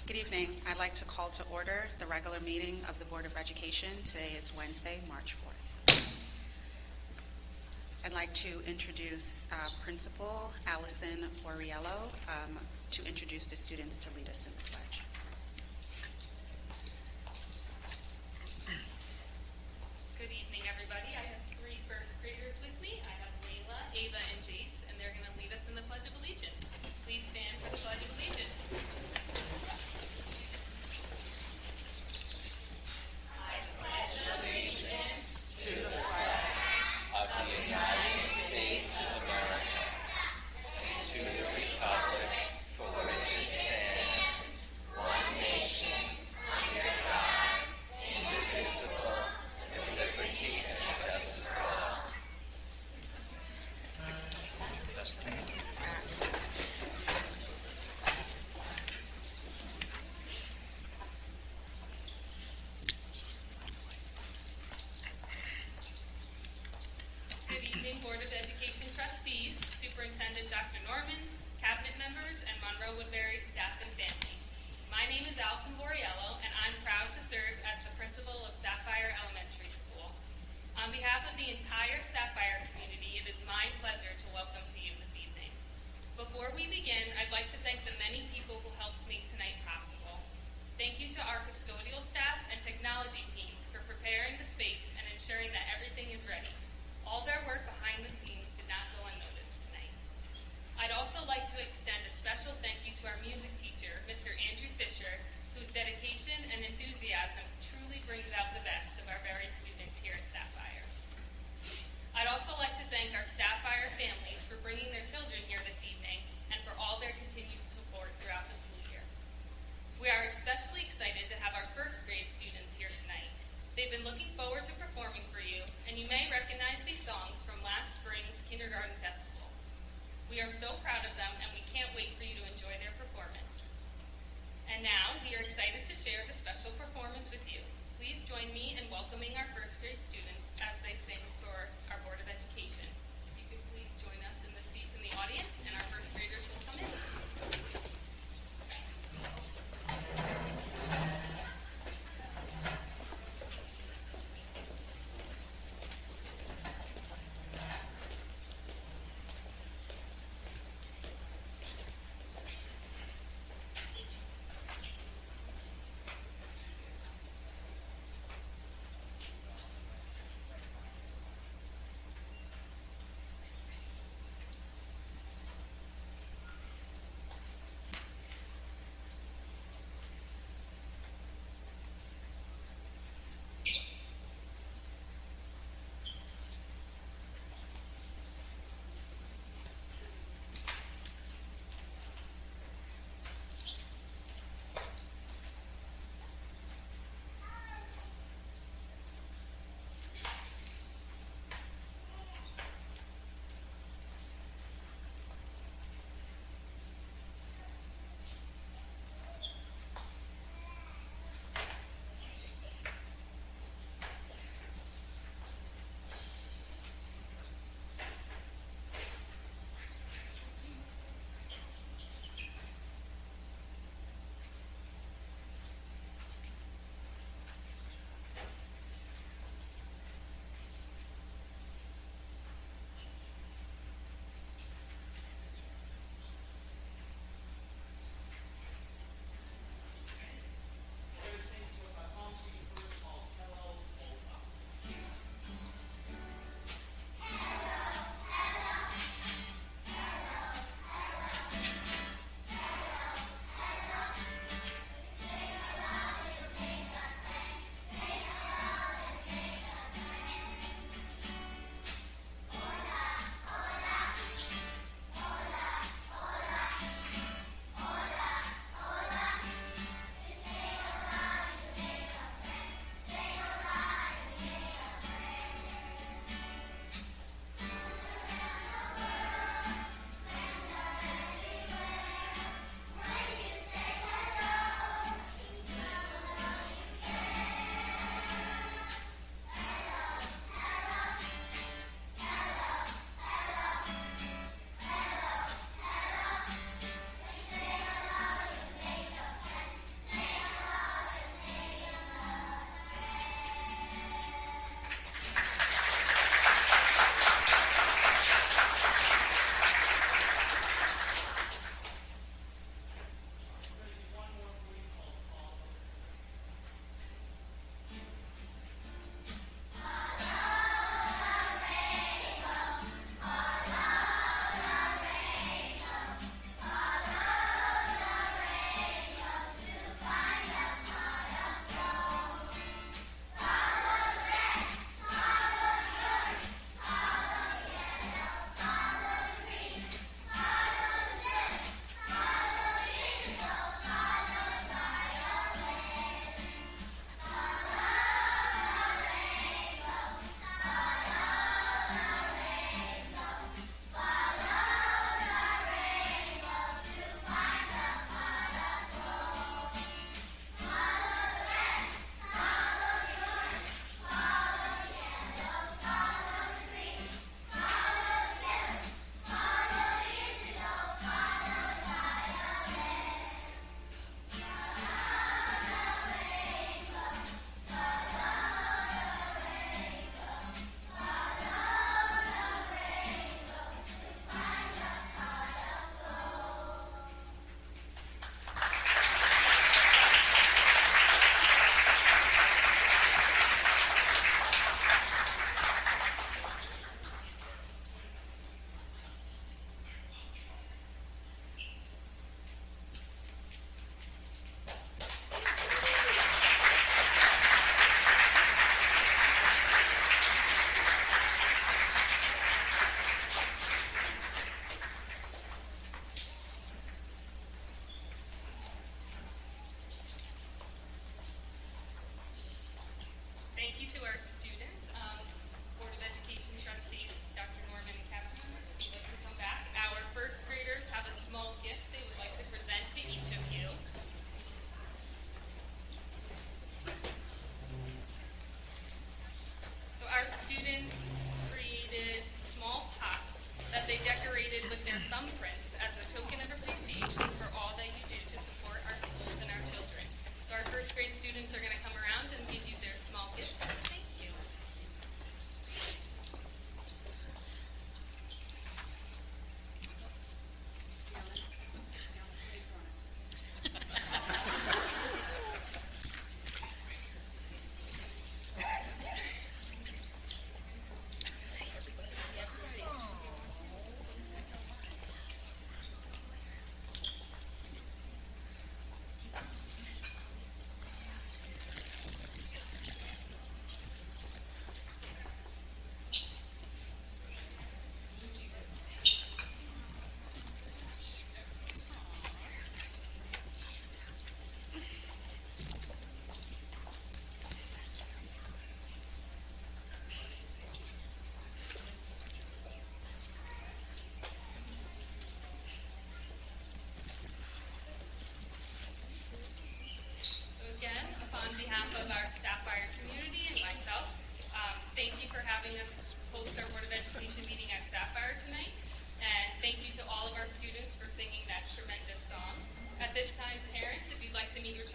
Good evening. I'd like to call to order the regular meeting of the Board of Education. Today is Wednesday, March 4th. I'd like to introduce Principal Allison Oriello to introduce the students to lead us in the pledge. Good evening, everybody. I have three first graders with me. I have Layla, Ava, and Jace, and they're going to lead us in the Pledge of Allegiance. Please stand for the Pledge of Allegiance. Board of Education trustees, Superintendent Dr. Norman, cabinet members, and Monroe-Woodbury staff and families. My name is Allison Boriello, and I'm proud to serve as the principal of Sapphire Elementary School. On behalf of the entire Sapphire community, it is my pleasure to welcome to you this evening. Before we begin, I'd like to thank the many people who helped make tonight possible. Thank you to our custodial staff and technology teams for preparing the space and ensuring that everything is ready. All their work behind the scenes did not go unnoticed tonight. I'd also like to extend a special thank you to our music teacher, Mr. Andrew Fisher, whose dedication and enthusiasm truly brings out the best of our very students here at Sapphire. I'd also like to thank our Sapphire families for bringing their children here this evening and for all their continued support throughout the school year. We are especially excited to have our first grade students here tonight. They've been looking forward to performing for you, and you may recognize these songs from last spring's kindergarten festival. We are so proud of them, and we can't wait for you to enjoy their performance. And now, we are excited to share the special performance with you. Please join me in welcoming our first grade students as they sing for our Board of Education. If you could please join us in the seats in the audience, and our first graders will come in.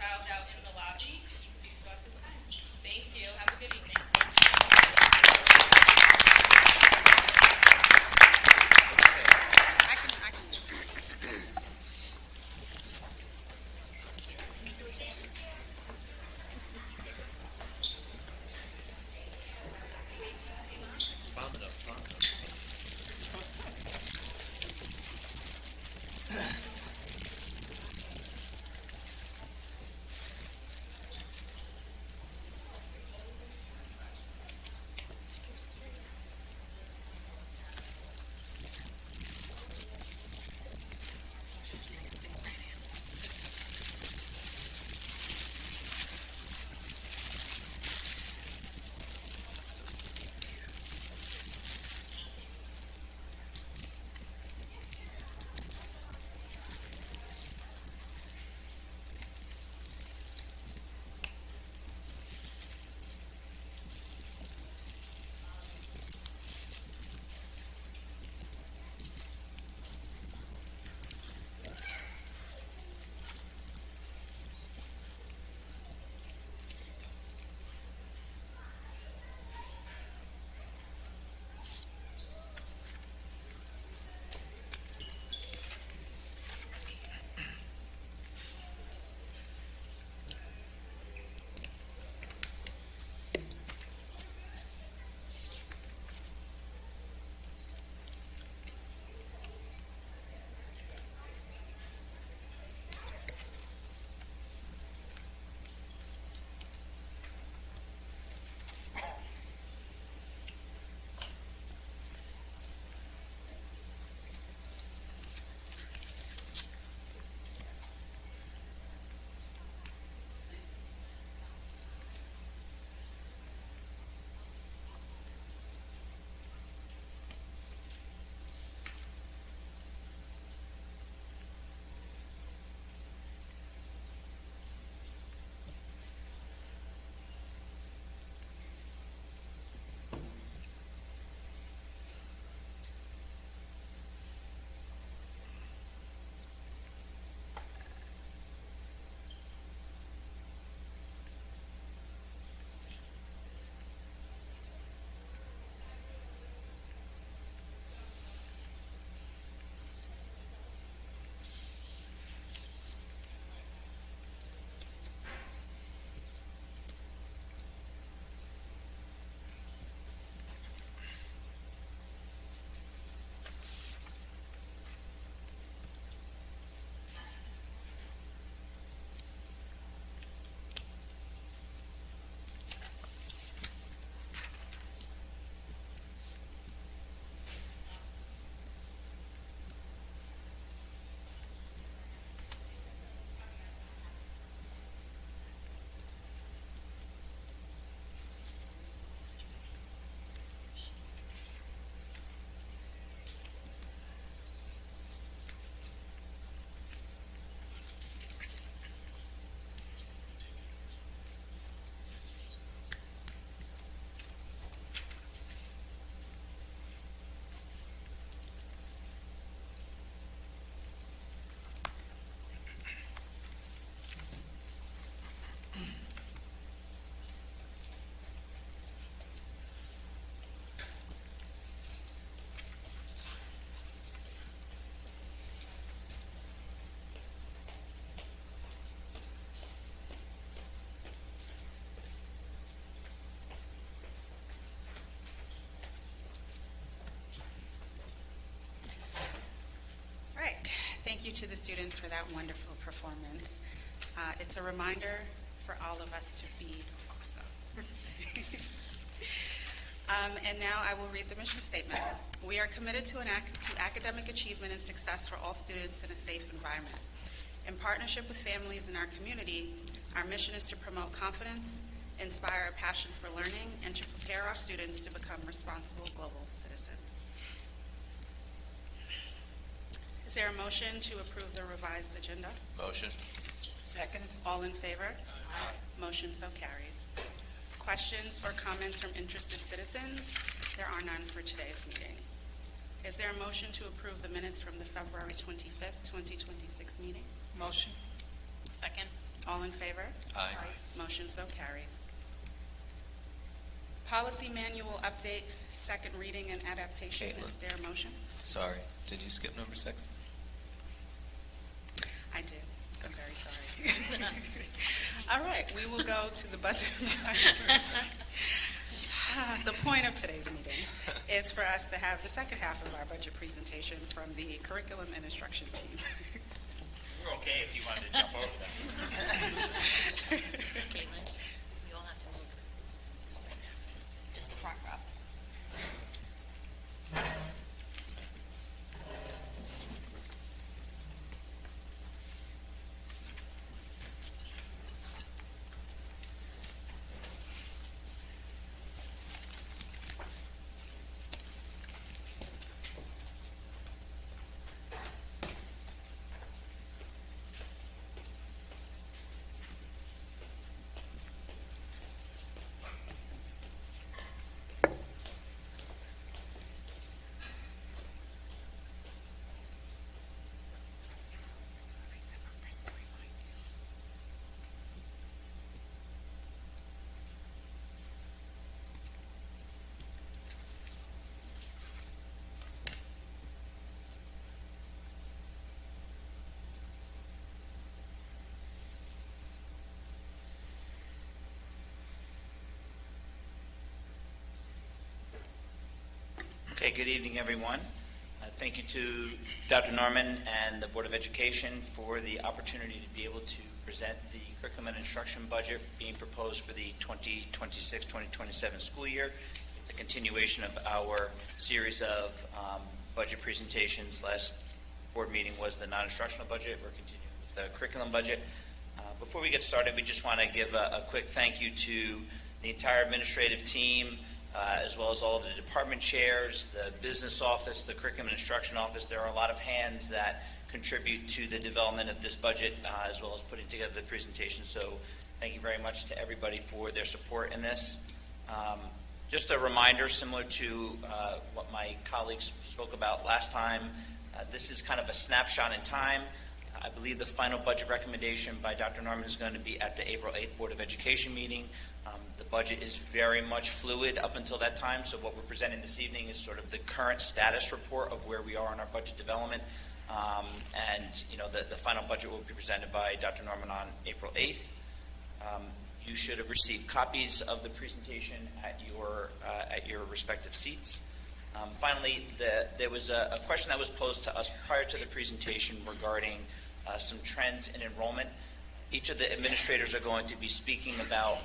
proud out in the lobby, you can do so at this time. Thank you. Have a good evening. I can. Thank you to the students for that wonderful performance. It's a reminder for all of us to be awesome. And now I will read the mission statement. We are committed to academic achievement and success for all students in a safe environment. In partnership with families in our community, our mission is to promote confidence, inspire a passion for learning, and to prepare our students to become responsible global citizens. Is there a motion to approve the revised agenda? Motion. Second. All in favor? Aye. Motion so carries. Questions or comments from interested citizens? There are none for today's meeting. Is there a motion to approve the minutes from the February 25th, 2026 meeting? Motion. Second. All in favor? Aye. Motion so carries. Policy manual update, second reading and adaptation. Caitlin. Is there a motion? Sorry, did you skip number 6? I did. I'm very sorry. All right, we will go to the budget. The point of today's meeting is for us to have the second half of our budget presentation from the curriculum and instruction team. We're okay if you wanted to jump over that. Caitlin, you all have to move this way. Just the front row. Okay, good evening, everyone. Thank you to Dr. Norman and the Board of Education for the opportunity to be able to present the curriculum and instruction budget being proposed for the 2026-2027 school year. It's a continuation of our series of budget presentations. Last board meeting was the non-instructional budget. We're continuing with the curriculum budget. Before we get started, we just want to give a quick thank you to the entire administrative team, as well as all of the department chairs, the business office, the curriculum and instruction office. There are a lot of hands that contribute to the development of this budget, as well as putting together the presentation. So thank you very much to everybody for their support in this. Just a reminder, similar to what my colleagues spoke about last time, this is kind of a snapshot in time. I believe the final budget recommendation by Dr. Norman is going to be at the April 8th Board of Education meeting. The budget is very much fluid up until that time, so what we're presenting this evening is sort of the current status report of where we are in our budget development. And you know, the final budget will be presented by Dr. Norman on April 8th. You should have received copies of the presentation at your respective seats. Finally, there was a question that was posed to us prior to the presentation regarding some trends in enrollment. Each of the administrators are going to be speaking about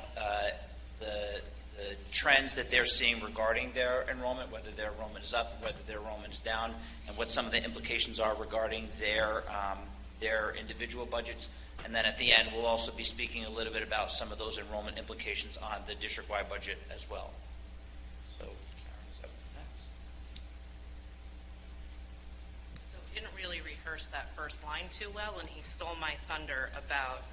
the trends that they're seeing regarding their enrollment, whether their enrollment is up, whether their enrollment is down, and what some of the implications are regarding their individual budgets. And then at the end, we'll also be speaking a little bit about some of those enrollment implications on the district-wide budget as well. So, Karen's up next. So he didn't really rehearse that first line too well, and he stole my thunder about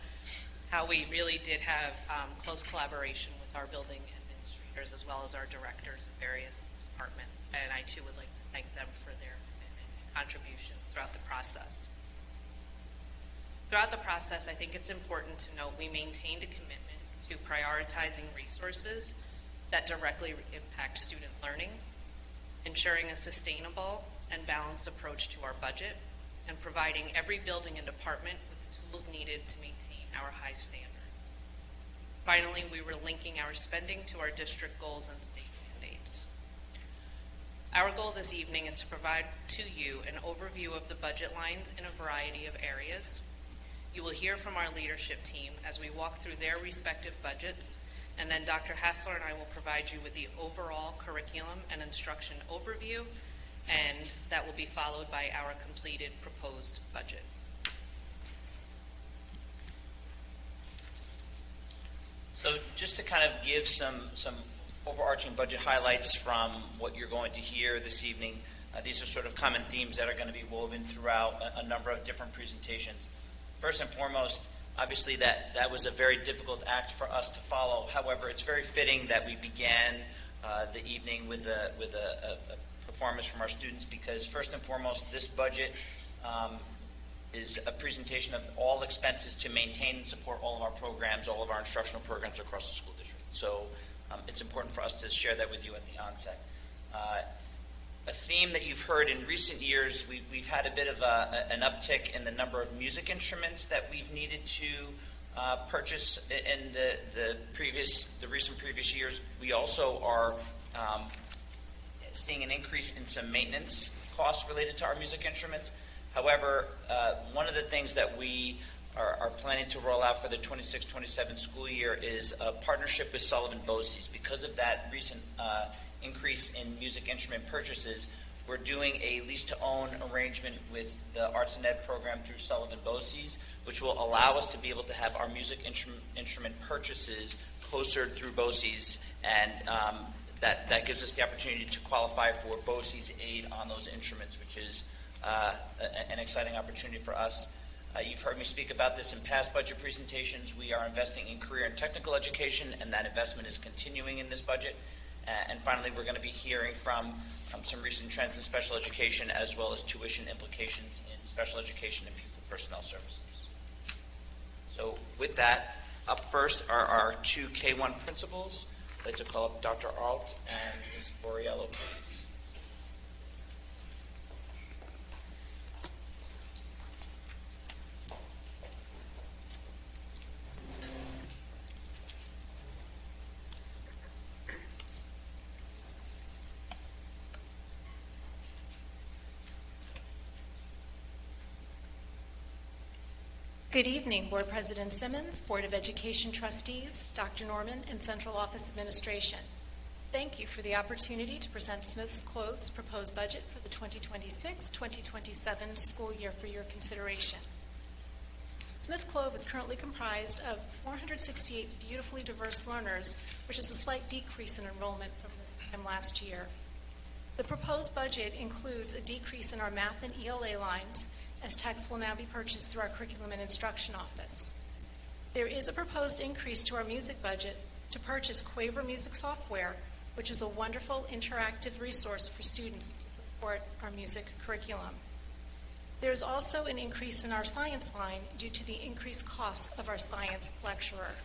how we really did have close collaboration with our building administrators as well as our directors of various departments. And I too would like to thank them for their commitment and contributions throughout the process. Throughout the process, I think it's important to note we maintained a commitment to prioritizing resources that directly impact student learning, ensuring a sustainable and balanced approach to our budget, and providing every building and department with the tools needed to maintain our high standards. Finally, we were linking our spending to our district goals and state mandates. Our goal this evening is to provide to you an overview of the budget lines in a variety of areas. You will hear from our leadership team as we walk through their respective budgets, and then Dr. Hassler and I will provide you with the overall curriculum and instruction overview, and that will be followed by our completed proposed budget. So just to kind of give some overarching budget highlights from what you're going to hear this evening, these are sort of common themes that are going to be woven throughout a number of different presentations. First and foremost, obviously that was a very difficult act for us to follow. However, it's very fitting that we began the evening with a performance from our students, because first and foremost, this budget is a presentation of all expenses to maintain and support all of our programs, all of our instructional programs across the school district. So it's important for us to share that with you at the onset. A theme that you've heard in recent years, we've had a bit of an uptick in the number of music instruments that we've needed to purchase in the recent previous years. We also are seeing an increase in some maintenance costs related to our music instruments. However, one of the things that we are planning to roll out for the 26-27 school year is a partnership with Sullivan Bosse's. Because of that recent increase in music instrument purchases, we're doing a lease-to-own arrangement with the Arts and Ed program through Sullivan Bosse's, which will allow us to be able to have our music instrument purchases closer through Bosse's, and that gives us the opportunity to qualify for Bosse's aid on those instruments, which is an exciting opportunity for us. You've heard me speak about this in past budget presentations. We are investing in career and technical education, and that investment is continuing in this budget. And finally, we're going to be hearing from some recent trends in special education, as well as tuition implications in special education and pupil personnel services. So with that, up first are our two K-1 principals. I'd like to call up Dr. Alt and Ms. Borriello, please. Good evening, Board President Simmons, Board of Education trustees, Dr. Norman, and Central Office Administration. Thank you for the opportunity to present Smith Clove's proposed budget for the 2026-2027 school year for your consideration. Smith Clove is currently comprised of 468 beautifully diverse learners, which is a slight decrease in enrollment from this time last year. The proposed budget includes a decrease in our math and ELA lines, as texts will now be purchased through our Curriculum and Instruction Office. There is a proposed increase to our music budget to purchase Quaver music software, which is a wonderful interactive resource for students to support our music curriculum. There is also an increase in our science line due to the increased cost of our science lecturer.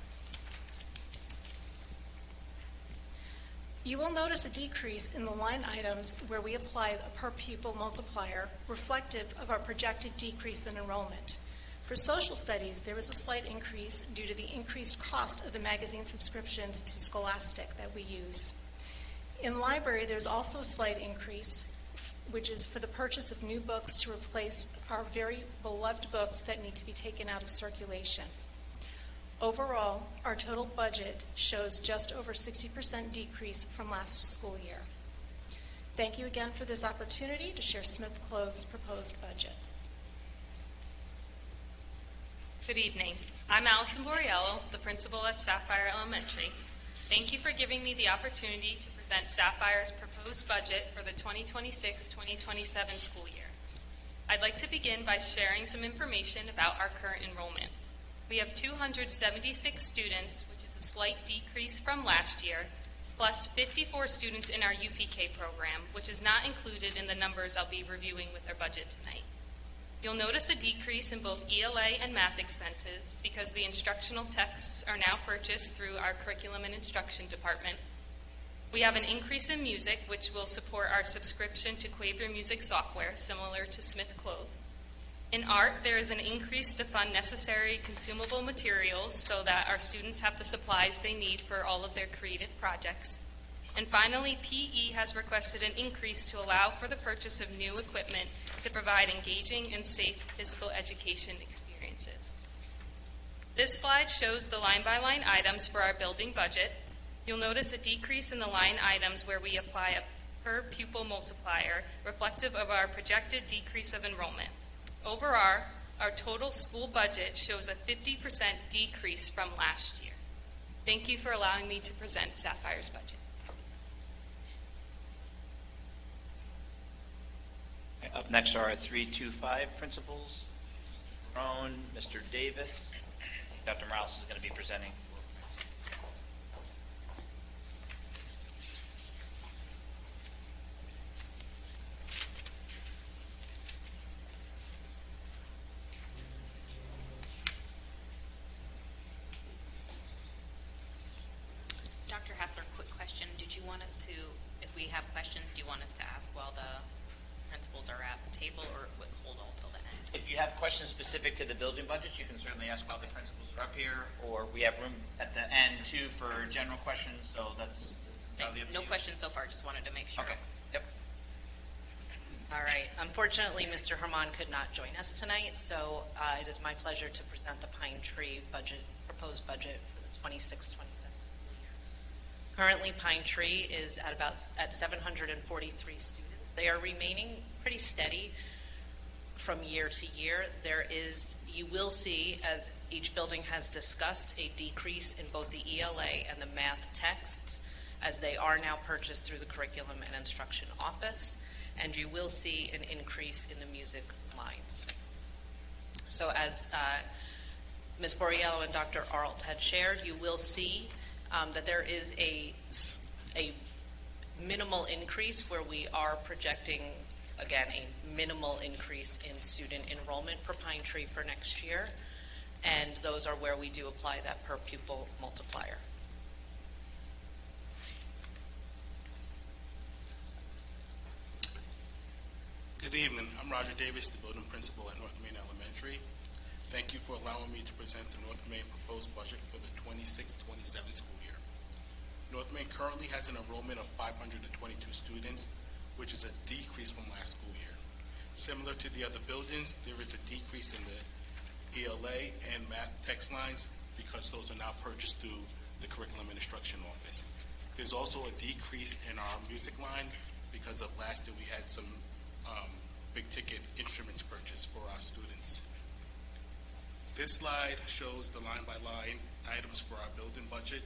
You will notice a decrease in the line items where we apply a per pupil multiplier reflective of our projected decrease in enrollment. For social studies, there is a slight increase due to the increased cost of the magazine subscriptions to Scholastic that we use. In library, there's also a slight increase, which is for the purchase of new books to replace our very beloved books that need to be taken out of circulation. Overall, our total budget shows just over 60% decrease from last school year. Thank you again for this opportunity to share Smith Clove's proposed budget. Good evening. I'm Allison Borriello, the principal at Sapphire Elementary. Thank you for giving me the opportunity to present Sapphire's proposed budget for the 2026-2027 school year. I'd like to begin by sharing some information about our current enrollment. We have 276 students, which is a slight decrease from last year, plus 54 students in our UPK program, which is not included in the numbers I'll be reviewing with our budget tonight. You'll notice a decrease in both ELA and math expenses because the instructional texts are now purchased through our Curriculum and Instruction Department. We have an increase in music, which will support our subscription to Quaver music software, similar to Smith Clove. In art, there is an increase to fund necessary consumable materials so that our students have the supplies they need for all of their creative projects. And finally, PE has requested an increase to allow for the purchase of new equipment to provide engaging and safe physical education experiences. This slide shows the line-by-line items for our building budget. You'll notice a decrease in the line items where we apply a per pupil multiplier reflective of our projected decrease of enrollment. Overall, our total school budget shows a 50% decrease from last year. Thank you for allowing me to present Sapphire's budget. Up next are our 325 principals, Roan, Mr. Davis. Dr. Morales is going to be presenting. Hassler, quick question. Did you want us to, if we have questions, do you want us to ask while the principals are at the table, or hold all till the end? If you have questions specific to the building budgets, you can certainly ask while the principals are up here, or we have room at the end too for general questions, so that's entirely up to No you. questions so far, just wanted to make sure. Okay, yep. All right. Unfortunately, Mr. Herman could not join us tonight, so it is my pleasure to present the Pine Tree proposed budget for the 26-27 school year. Currently, Pine Tree is at 743 students. They are remaining pretty steady from year to year. You will see, as each building has discussed, a decrease in both the ELA and the math texts, as they are now purchased through the Curriculum and Instruction Office, and you will see an increase in the music lines. So as Ms. Borriello and Dr. Arlt had shared, you will see that there is a minimal increase where we are projecting, again, a minimal increase in student enrollment for Pine Tree for next year, and those are where we do apply that per pupil multiplier. Good evening. I'm Roger Davis, the building principal at North Main Elementary. Thank you for allowing me to present the North Main proposed budget for the 26-27 school year. North Main currently has an enrollment of 522 students, which is a decrease from last school year. Similar to the other buildings, there is a decrease in the ELA and math text lines because those are now purchased through the Curriculum and Instruction Office. There's also a decrease in our music line because of last year we had some big-ticket instruments purchased for our students. This slide shows the line-by-line items for our building budget.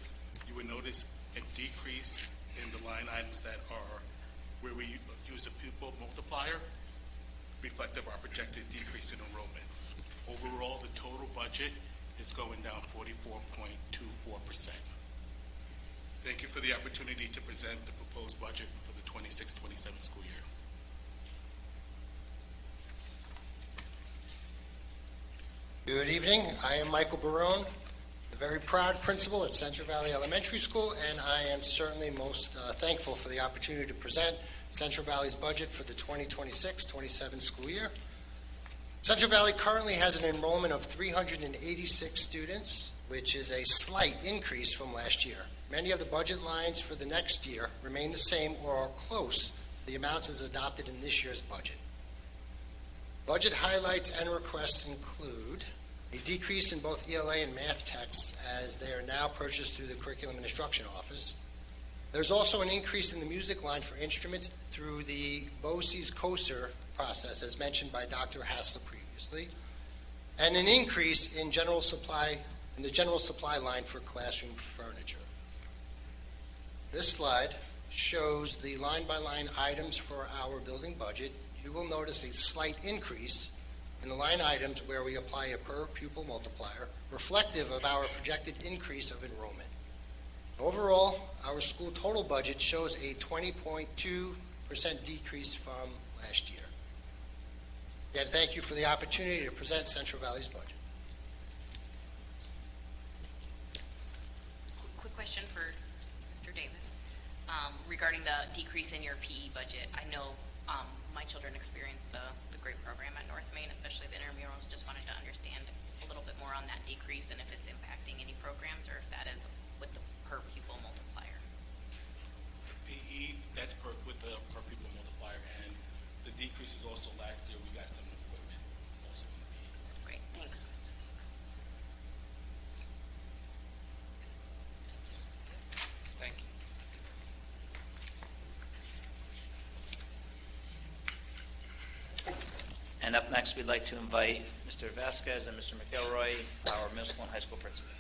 You would notice a decrease in the line items that are where we use a pupil multiplier, reflective of our projected decrease in enrollment. Overall, the total budget is going down 44.24%. Thank you for the opportunity to present the proposed budget for the 26-27 school year. Good evening. I am Michael Barone, the very proud principal at Central Valley Elementary School, and I am certainly most thankful for the opportunity to present Central Valley's budget for the 2026-27 school year. Central Valley currently has an enrollment of 386 students, which is a slight increase from last year. Many of the budget lines for the next year remain the same or are close to the amounts as adopted in this year's budget. Budget highlights and requests include a decrease in both ELA and math texts as they are now purchased through the Curriculum and Instruction Office. There's also an increase in the music line for instruments through the BOCES-COSER process, as mentioned by Dr. Hassler previously, and an increase in the general supply line for classroom furniture. This slide shows the line-by-line items for our building budget. You will notice a slight increase in the line items where we apply a per pupil multiplier, reflective of our projected increase of enrollment. Overall, our school total budget shows a 20.2% decrease from last year. Again, thank you for the opportunity to present Central Valley's budget. Quick question for Mr. Davis regarding the decrease in your PE budget. I know my children experienced the great program at North Main, especially the intramurals. Just wanted to understand a little bit more on that decrease and if it's impacting any programs or if that is with the per pupil multiplier. PE, that's with the per pupil multiplier, and the decrease is also last year we got some equipment also in the PE. Great, thanks. Thank you. And up next, we'd like to invite Mr. Vasquez and Mr. McElroy, our middle school and high school principals.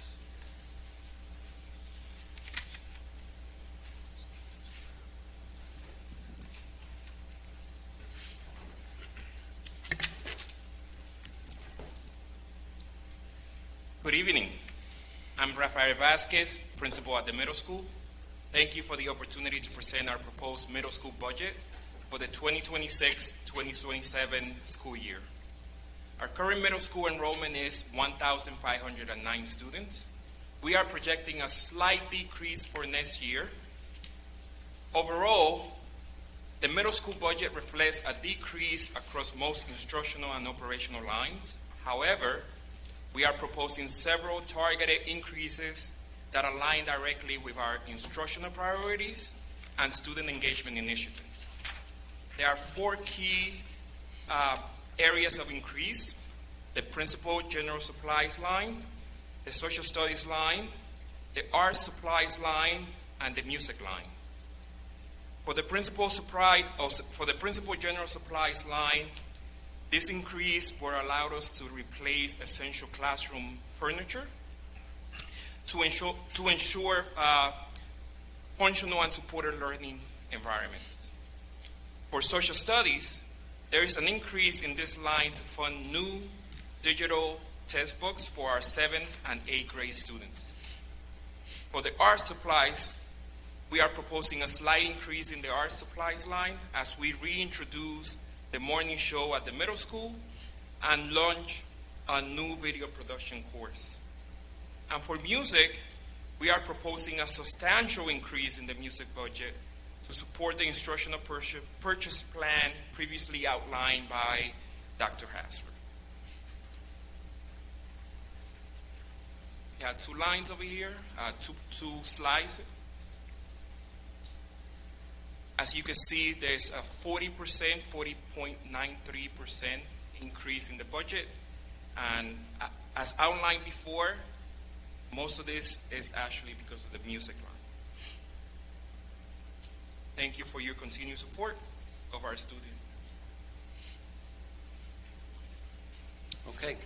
Good evening. I'm Rafael Vasquez, principal at the middle school. Thank you for the opportunity to present our proposed middle school budget for the 2026-2027 school year. Our current middle school enrollment is 1,509 students, we are projecting a slight decrease for next year. Overall, the middle school budget reflects a decrease across most instructional and operational lines. However, we are proposing several targeted increases that align directly with our instructional priorities and student engagement initiatives. There are 4 key areas of increase: the principal general supplies line, the social studies line, the art supplies line, and the music line. For the principal general supplies line, this increase will allow us to replace essential classroom furniture to ensure functional and supported learning environments. For social studies, there is an increase in this line to fund new digital textbooks for our 7th and 8th grade students. For the art supplies, we are proposing a slight increase in the art supplies line as we reintroduce the morning show at the middle school and launch a new video production course. And for music, we are proposing a substantial increase in the music budget to support the instructional purchase plan previously outlined by Dr. Hassler. We have 2 lines over here, two slides. As you can see, there's a 40.93% increase in the budget. And as outlined before, most of this is actually because of the music line. Thank you for your continued support of our students. Okay.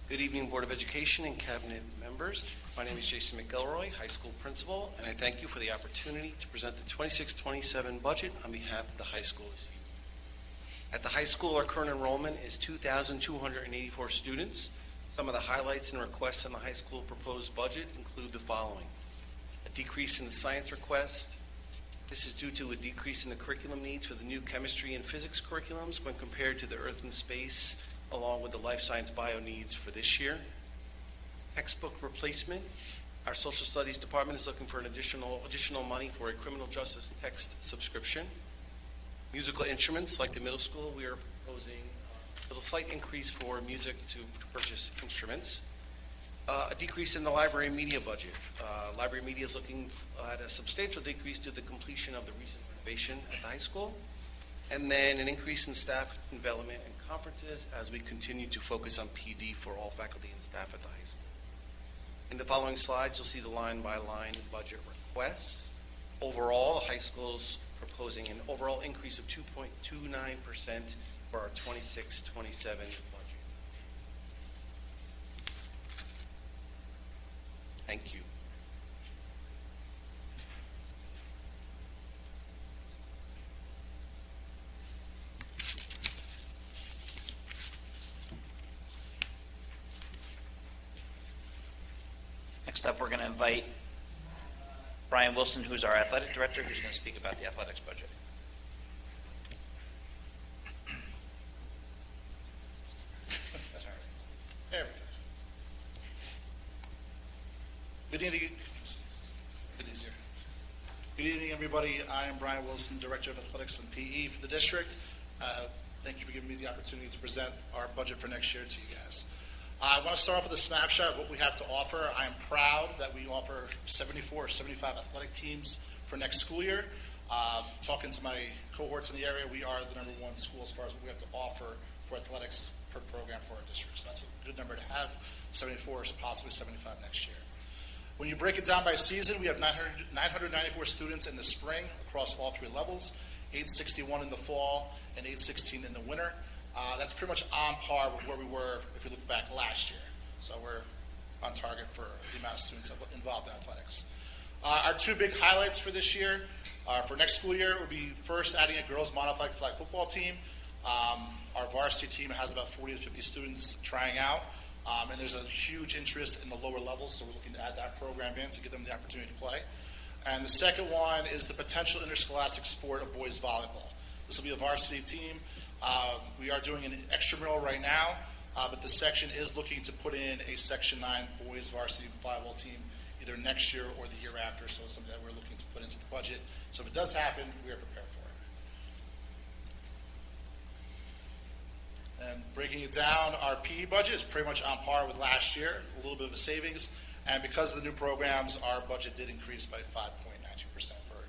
Good evening, Board of Education and Cabinet members. My name is Jason McElroy, high school principal, and I thank you for the opportunity to present the 26-27 budget on behalf of the high school this evening. At the high school, our current enrollment is 2,284 students. Some of the highlights and requests on the high school proposed budget include the following: a decrease in the science request. This is due to a decrease in the curriculum needs for the new chemistry and physics curriculums when compared to the earth and space, along with the life science bio needs for this year. Textbook replacement. Our social studies department is looking for an additional money for a criminal justice text subscription. Musical instruments, like the middle school, we are proposing a little slight increase for music to purchase instruments. A decrease in the library media budget. Library media is looking at a substantial decrease due to the completion of the recent renovation at the high school. And then an increase in staff development and conferences as we continue to focus on PD for all faculty and staff at the high school. In the following slides, you'll see the line-by-line budget requests. Overall, the high school's proposing an overall increase of 2.29% for our 26-27 budget. Thank you. Next up, we're going to invite Brian Wilson, who's our athletic director, who's going to speak about the athletics budget. There we go. Good evening. Bit easier. Good evening, everybody. I am Brian Wilson, Director of Athletics and PE for the district. Thank you for giving me the opportunity to present our budget for next year to you guys. I want to start off with a snapshot of what we have to offer. I am proud that we offer 74 or 75 athletic teams for next school year. Talking to my cohorts in the area, we are the #1 school as far as what we have to offer for athletics per program for our district. So that's a good number to have, 74 or possibly 75 next year. When you break it down by season, we have 994 students in the spring across all 3 levels, 861 in the fall, and 816 in the winter. That's pretty much on par with where we were if you look back last year. So we're on target for the amount of students involved in athletics. Our 2 big highlights for this year, for next school year, would be first adding a girls modified flag football team. Our varsity team has about 40 to 50 students trying out, and there's a huge interest in the lower levels, so we're looking to add that program in to give them the opportunity to play. And the second one is the potential interscholastic sport of boys volleyball. This will be a varsity team. We are doing an extramural right now, but the section is looking to put in a Section 9 boys varsity volleyball team either next year or the year after, so it's something that we're looking to put into the budget. So if it does happen, we are prepared for it. And breaking it down, our PE budget is pretty much on par with last year, a little bit of a savings. And because of the new programs, our budget did increase by 5.92% for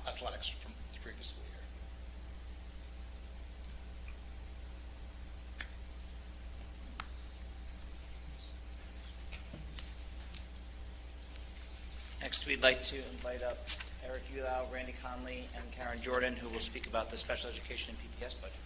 athletics from the previous school year. Next, we'd like to invite up Eric Ulau, Randy Conley, and Karen Jordan, who will speak about the special education and PPS budget.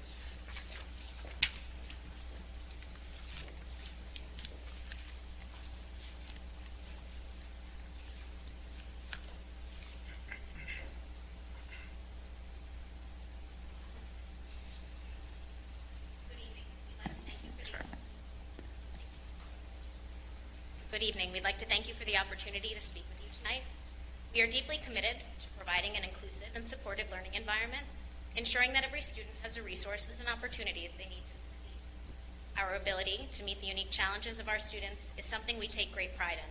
Good evening. We'd like to thank you for the opportunity to speak with you tonight. We are deeply committed to providing an inclusive and supportive learning environment, ensuring that every student has the resources and opportunities they need to succeed. Our ability to meet the unique challenges of our students is something we take great pride in.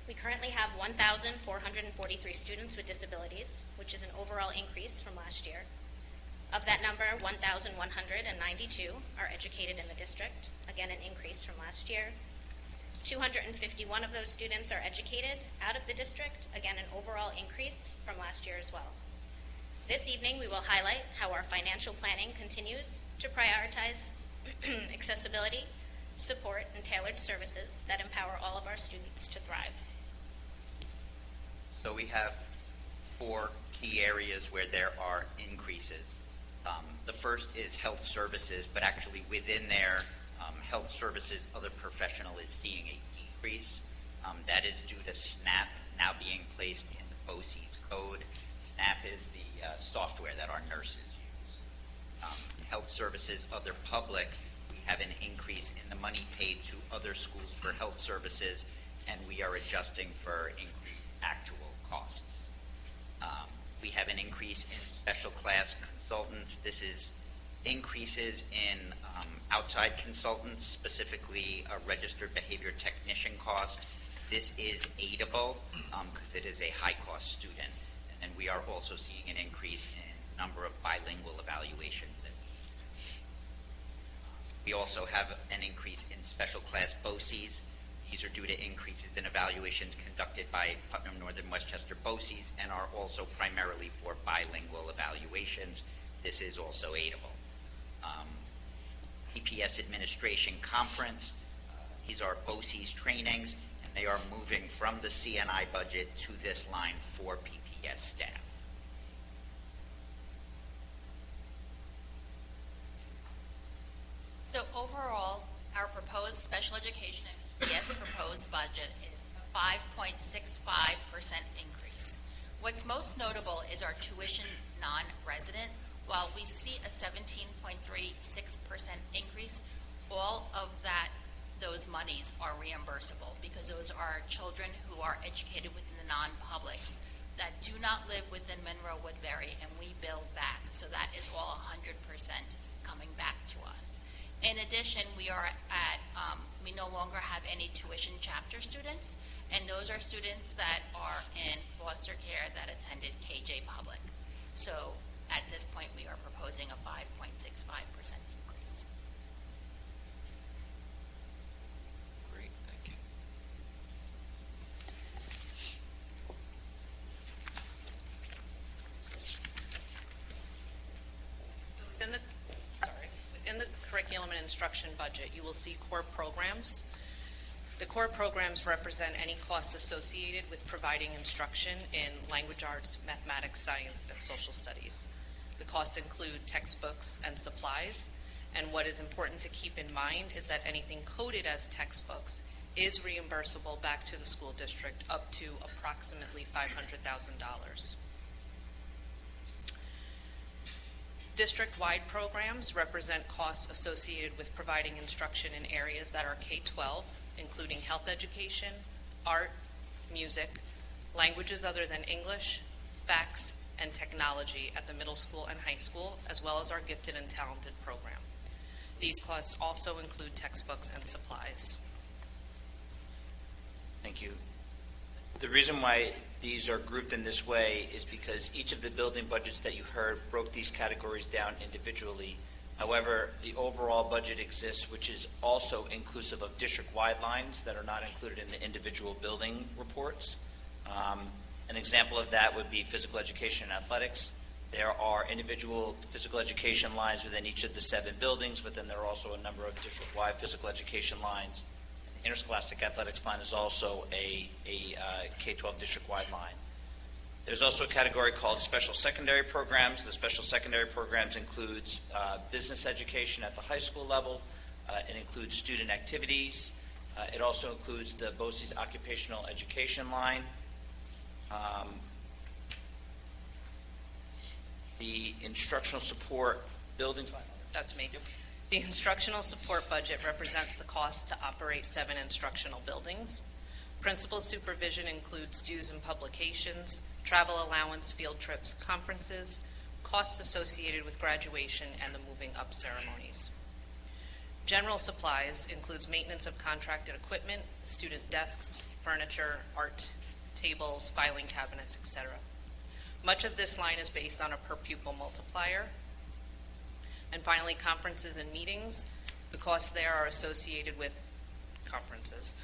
We currently have 1,443 students with disabilities, which is an overall increase from last year. Of that number, 1,192 are educated in the district, again an increase from last year. 251 of those students are educated out of the district, again an overall increase from last year as well. This evening we will highlight how our financial planning continues to prioritize accessibility, support, and tailored services that empower all of our students to thrive. So we have 4 key areas where there are increases. The first is health services, but actually within there, health services, other professional is seeing a decrease. That is due to SNAP now being placed in the BOCES code. SNAP is the software that our nurses use. Health services, other public, we have an increase in the money paid to other schools for health services, and we are adjusting for increased actual costs. We have an increase in special class consultants. This is increases in outside consultants, specifically a registered behavior technician cost. This is aidable because it is a high-cost student. And we are also seeing an increase in number of bilingual evaluations that we also have an increase in special class BOCES. These are due to increases in evaluations conducted by Putnam Northern Westchester BOCES and are also primarily for bilingual evaluations. This is also aidable. PPS Administration Conference, these are BOCES trainings, and they are moving from the CNI budget to this line for PPS staff. So overall, our proposed special education and PPS proposed budget is a 5.65% increase. What's most notable is our tuition non-resident. While we see a 17.36% increase, all of those monies are reimbursable because those are children who are educated within the non-publics that do not live within Monroe-Woodbury, and we bill back. So that is all 100% coming back to us. In addition, we no longer have any tuition chapter students, and those are students that are in foster care that attended KJ Public. So at this point, we are proposing a 5.65% increase. Great, thank you. Within the curriculum and instruction budget, you will see core programs. The core programs represent any costs associated with providing instruction in language arts, mathematics, science, and social studies. The costs include textbooks and supplies, and what is important to keep in mind is that anything coded as textbooks is reimbursable back to the school district up to approximately $500,000. District-wide programs represent costs associated with providing instruction in areas that are K-12, including health education, art, music, languages other than English, FACS, and technology at the middle school and high school, as well as our gifted and talented program. These costs also include textbooks and supplies. Thank you. The reason why these are grouped in this way is because each of the building budgets that you heard broke these categories down individually. However, the overall budget exists, which is also inclusive of district-wide lines that are not included in the individual building reports. An example of that would be physical education and athletics. There are individual physical education lines within each of the 7 buildings, but then there are also a number of district-wide physical education lines. Interscholastic athletics line is also a K-12 district-wide line. There's also a category called special secondary programs. The special secondary programs includes business education at the high school level. It includes student activities. It also includes the BOCES occupational education line. The instructional support buildings line. That's me. The instructional support budget represents the cost to operate 7 instructional buildings. Principal supervision includes dues and publications, travel allowance, field trips, conferences, costs associated with graduation, and the moving up ceremonies. General supplies includes maintenance of contracted equipment, student desks, furniture, art, tables, filing cabinets, etc. Much of this line is based on a per pupil multiplier. And finally, conferences and meetings. The costs there are associated with conferences.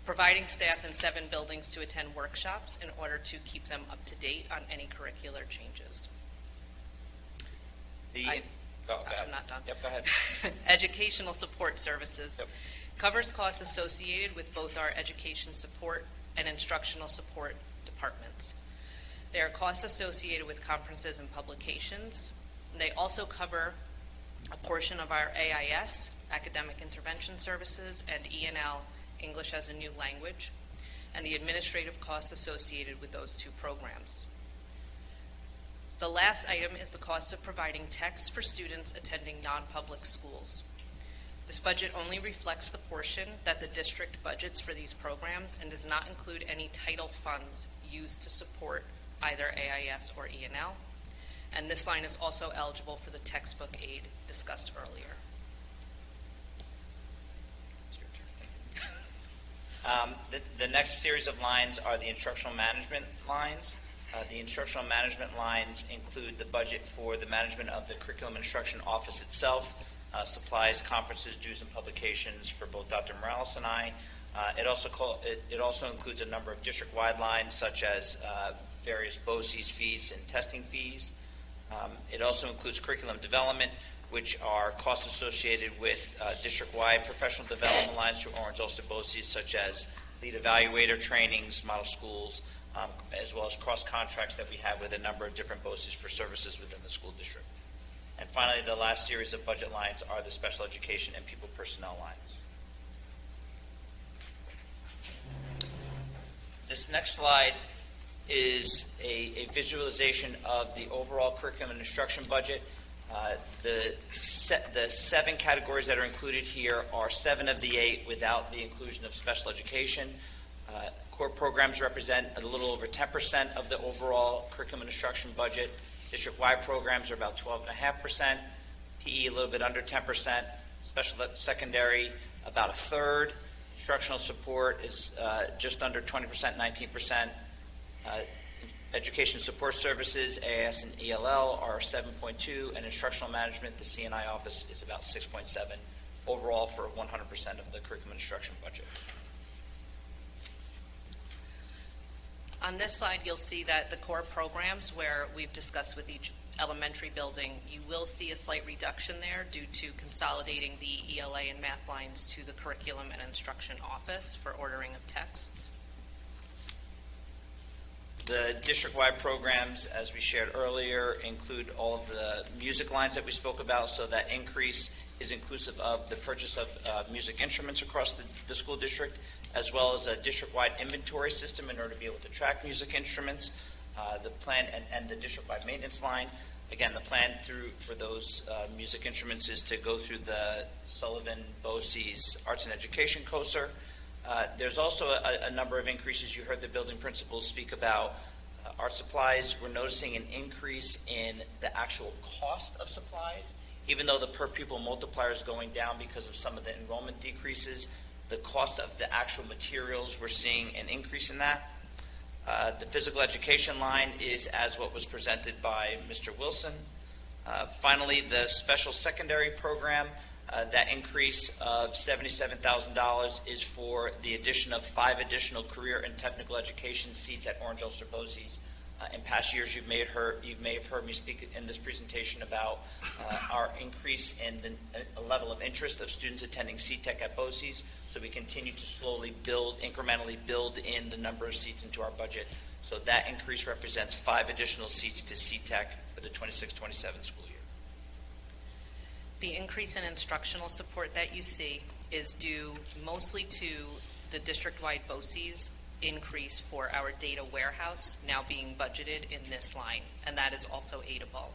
Providing staff in 7 buildings to attend workshops in order to keep them up to date on any curricular changes. I'm not done. Yep, go ahead. Educational support services covers costs associated with both our education support and instructional support departments. There are costs associated with conferences and publications. They also cover a portion of our AIS, Academic Intervention Services, and E&L, English as a New Language, and the administrative costs associated with those 2 programs. The last item is the cost of providing texts for students attending non-public schools. This budget only reflects the portion that the district budgets for these programs and does not include any title funds used to support either AIS or E&L. And this line is also eligible for the textbook aid discussed earlier. The next series of lines are the instructional management lines. The instructional management lines include the budget for the management of the curriculum instruction office itself, supplies, conferences, dues, and publications for both Dr. Morales and I. It also includes a number of district-wide lines, such as various BOCES fees and testing fees. It also includes curriculum development, which are costs associated with district-wide professional development lines through Orange-Ulster BOCES, such as lead evaluator trainings, model schools, as well as cross-contracts that we have with a number of different BOCES for services within the school district. And finally, the last series of budget lines are the special education and people personnel lines. This next slide is a visualization of the overall curriculum and instruction budget. The 7 categories that are included here are 7 of the 8 without the inclusion of special education. Core programs represent a little over 10% of the overall curriculum and instruction budget. District-wide programs are about 12.5%. PE a little bit under 10%. Special secondary about 1/3. Instructional support is just under 20%, 19%. Education support services, AIS and ELL, are 7.2, and instructional management, the C&I office, is about 6.7 overall for 100% of the curriculum instruction budget. On this slide, you'll see that the core programs, where we've discussed with each elementary building, you will see a slight reduction there due to consolidating the ELA and math lines to the curriculum and instruction office for ordering of texts. The district-wide programs, as we shared earlier, include all of the music lines that we spoke about, so that increase is inclusive of the purchase of music instruments across the school district, as well as a district-wide inventory system in order to be able to track music instruments, the plan and the district-wide maintenance line. Again, the plan for those music instruments is to go through the Sullivan BOCES Arts and Education COSER. There's also a number of increases. You heard the building principals speak about art supplies. We're noticing an increase in the actual cost of supplies, even though the per pupil multiplier is going down because of some of the enrollment decreases. The cost of the actual materials, we're seeing an increase in that. The physical education line is as what was presented by Mr. Wilson. Finally, the special secondary program, that increase of $77,000 is for the addition of 5 additional career and technical education seats at Orange Ulster BOCES. In past years, you may have heard me speak in this presentation about our increase in the level of interest of students attending CTEC at BOCES. So we continue to slowly incrementally build in the number of seats into our budget. So that increase represents 5 additional seats to CTEC for the 26-27 school year. The increase in instructional support that you see is due mostly to the district-wide BOCES increase for our data warehouse now being budgeted in this line, and that is also aidable.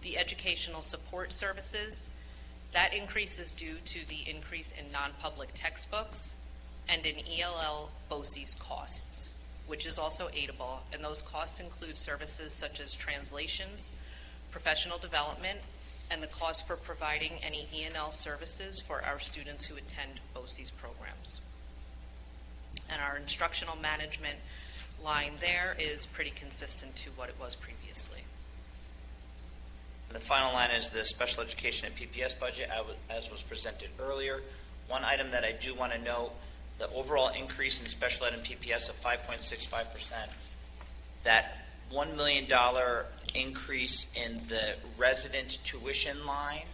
The educational support services, that increase is due to the increase in non-public textbooks and in ELL BOCES costs, which is also aidable, and those costs include services such as translations, professional development, and the cost for providing any E&L services for our students who attend BOCES programs. And our instructional management line there is pretty consistent to what it was previously. The final line is the special education and PPS budget, as was presented earlier. One item that I do want to note, the overall increase in special ed and PPS of 5.65%, that $1 million increase in the resident tuition line,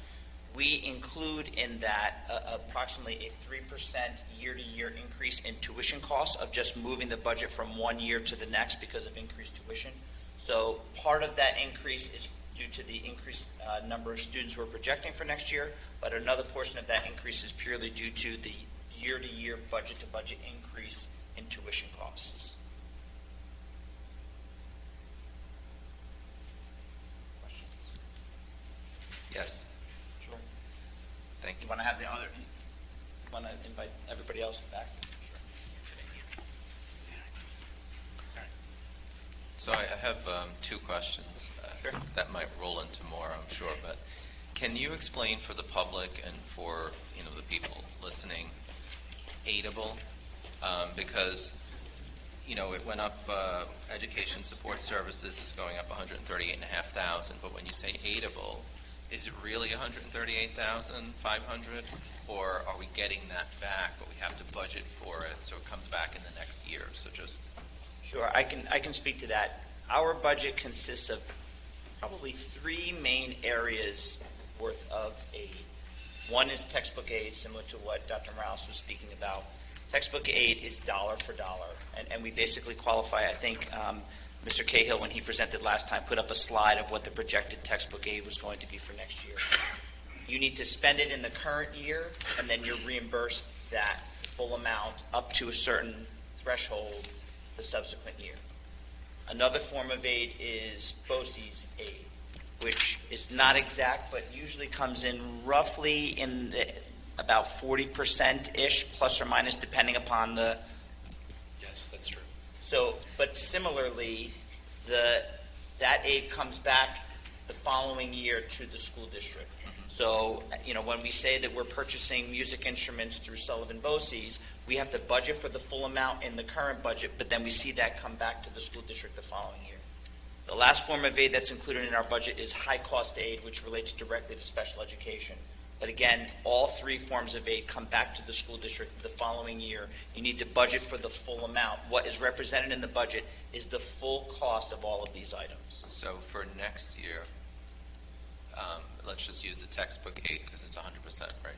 we include in that approximately a 3% year-to-year increase in tuition costs of just moving the budget from one year to the next because of increased tuition. So part of that increase is due to the increased number of students we're projecting for next year, but another portion of that increase is purely due to the year-to-year budget-to-budget increase in tuition costs. Questions? Yes. Sure. Thank you. You want to have the other? You want to invite everybody else back? Sure. So I have 2 questions. Sure. That might roll into more, I'm sure. But can you explain for the public and for the people listening, aidable? Because it went up. Education support services is going up $138,500. But when you say aidable, is it really $138,500, or are we getting that back, but we have to budget for it so it comes back in the next year? So just Sure, I can speak to that. Our budget consists of probably 3 main areas worth of aid. One is textbook aid, similar to what Dr. Morales was speaking about. Textbook aid is dollar for dollar, and we basically qualify. I think Mr. Cahill, when he presented last time, put up a slide of what the projected textbook aid was going to be for next year. You need to spend it in the current year, and then you're reimbursed that full amount up to a certain threshold the subsequent year. Another form of aid is BOCES aid, which is not exact, but usually comes in roughly in about 40%-ish, plus or minus, depending upon the. Yes, that's true. So, but similarly, that aid comes back the following year to the school district. So, when we say that we're purchasing music instruments through Sullivan BOCES, we have to budget for the full amount in the current budget, but then we see that come back to the school district the following year. The last form of aid that's included in our budget is high-cost aid, which relates directly to special education. But again, all 3 forms of aid come back to the school district the following year. You need to budget for the full amount. What is represented in the budget is the full cost of all of these items. so for next year, let's just use the textbook aid because it's 100%, right?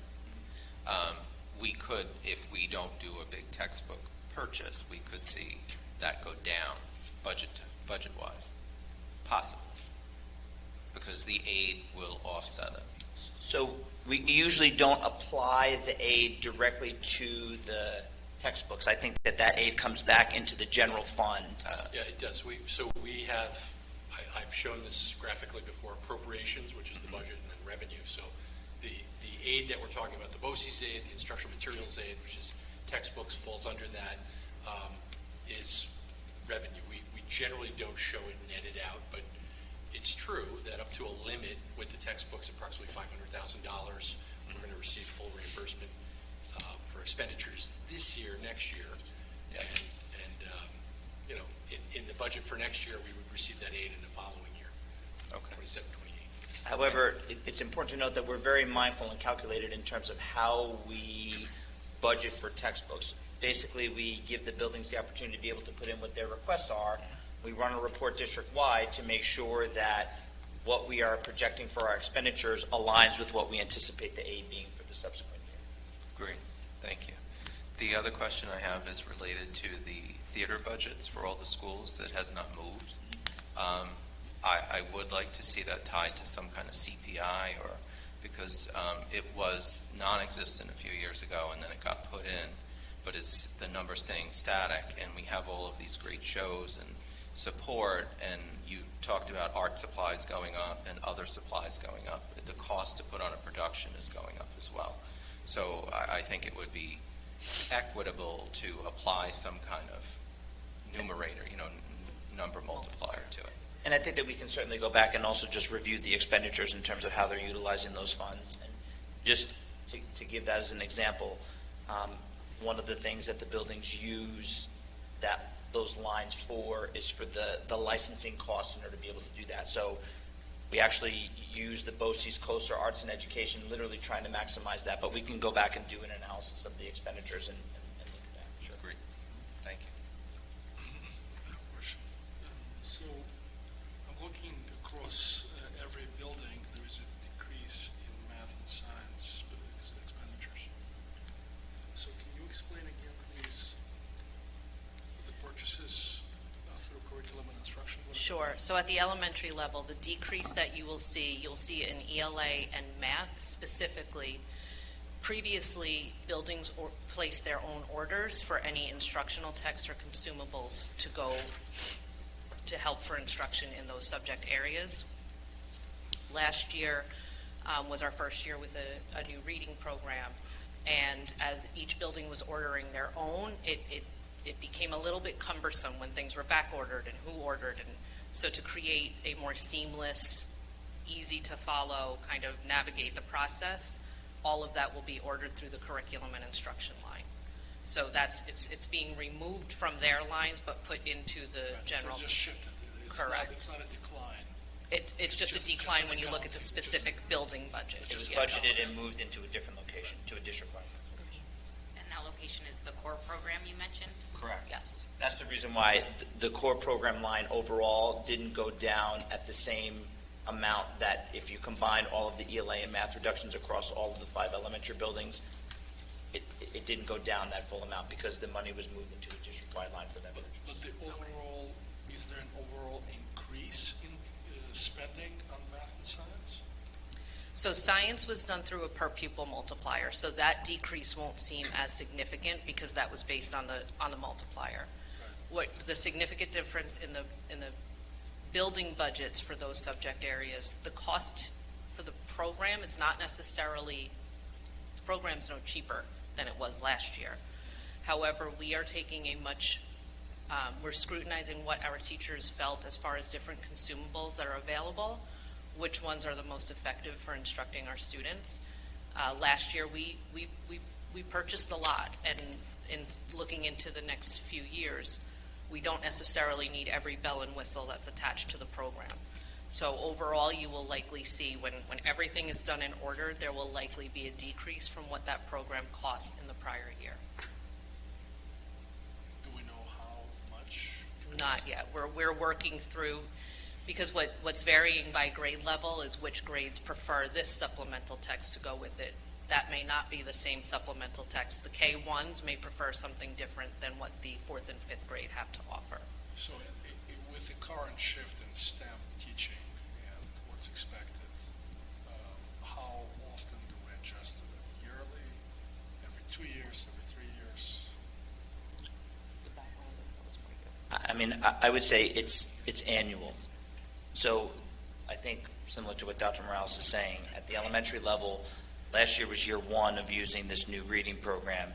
We could, if we don't do a big textbook purchase, we could see that go down budget-wise, possibly, because the aid will offset it. So we usually don't apply the aid directly to the textbooks. I think that aid comes back into the general fund. Yeah, it does. I've shown this graphically before, appropriations, which is the budget, and then revenue. So the aid that we're talking about, the BOCES aid, the instructional materials aid, which is textbooks, falls under that, is revenue. We generally don't show it netted out, but it's true that up to a limit with the textbooks, approximately $500,000, we're going to receive full reimbursement for expenditures this year, next year. Yes. And in the budget for next year, we would receive that aid in the following year. Okay. 27, 28. However, it's important to note that we're very mindful and calculated in terms of how we budget for textbooks. Basically, we give the buildings the opportunity to be able to put in what their requests are. We run a report district-wide to make sure that what we are projecting for our expenditures aligns with what we anticipate the aid being for the subsequent year. Great, thank you. The other question I have is related to the theater budgets for all the schools that has not moved. I would like to see that tied to some kind of CPI, or because it was non-existent a few years ago and then it got put in, but it's the number staying static, and we have all of these great shows and support, and you talked about art supplies going up and other supplies going up. The cost to put on a production is going up as well. So I think it would be equitable to apply some kind of numerator, number multiplier to it. And I think that we can certainly go back and also just review the expenditures in terms of how they're utilizing those funds. And just to give that as an example, one of the things that the buildings use those lines for is for the licensing costs in order to be able to do that. So we actually use the BOCES Coaster Arts and Education, literally trying to maximize that, but we can go back and do an analysis of the expenditures and look at that. Sure. Great. Thank you. So I'm looking across every building, there is a decrease in math and science expenditures. So can you explain again, please, the purchases through curriculum and instruction? Sure. So at the elementary level, the decrease that you'll see in ELA and math specifically. Previously, buildings placed their own orders for any instructional text or consumables to go to help for instruction in those subject areas. Last year was our first year with a new reading program, and as each building was ordering their own, it became a little bit cumbersome when things were back ordered and who ordered, and so to create a more seamless, easy to follow, kind of navigate the process, all of that will be ordered through the curriculum and instruction line. So it's being removed from their lines but put into the general. So it's just shifted. Correct. It's not a decline. It's just a decline when you look at the specific building budget. It was budgeted and moved into a different location, to a district-wide location. And that location is the core program you mentioned? Correct. Yes. That's the reason why the core program line overall didn't go down at the same amount that if you combine all of the ELA and math reductions across all of the 5 elementary buildings, it didn't go down that full amount because the money was moved into a district-wide line for that purchase. But the overall, is there an overall increase in spending on math and science? So science was done through a per pupil multiplier, so that decrease won't seem as significant because that was based on the multiplier. What the significant difference in the building budgets for those subject areas, the cost for the program is not necessarily, the program's no cheaper than it was last year. However, we are taking we're scrutinizing what our teachers felt as far as different consumables that are available, which ones are the most effective for instructing our students. Last year, we purchased a lot, and in looking into the next few years, we don't necessarily need every bell and whistle that's attached to the program. So overall, you will likely see when everything is done in order, there will likely be a decrease from what that program cost in the prior year. Do we know how much? Not yet. We're working through, because what's varying by grade level is which grades prefer this supplemental text to go with it. That may not be the same supplemental text. The K1s may prefer something different than what the 4th and 5th grade have to offer. So with the current shift in STEM teaching and what's expected, how often do we adjust to that? Yearly? Every 2 years? Every 3 years? I mean, I would say it's annual. So I think similar to what Dr. Morales is saying, at the elementary level, last year was year 1 of using this new reading program,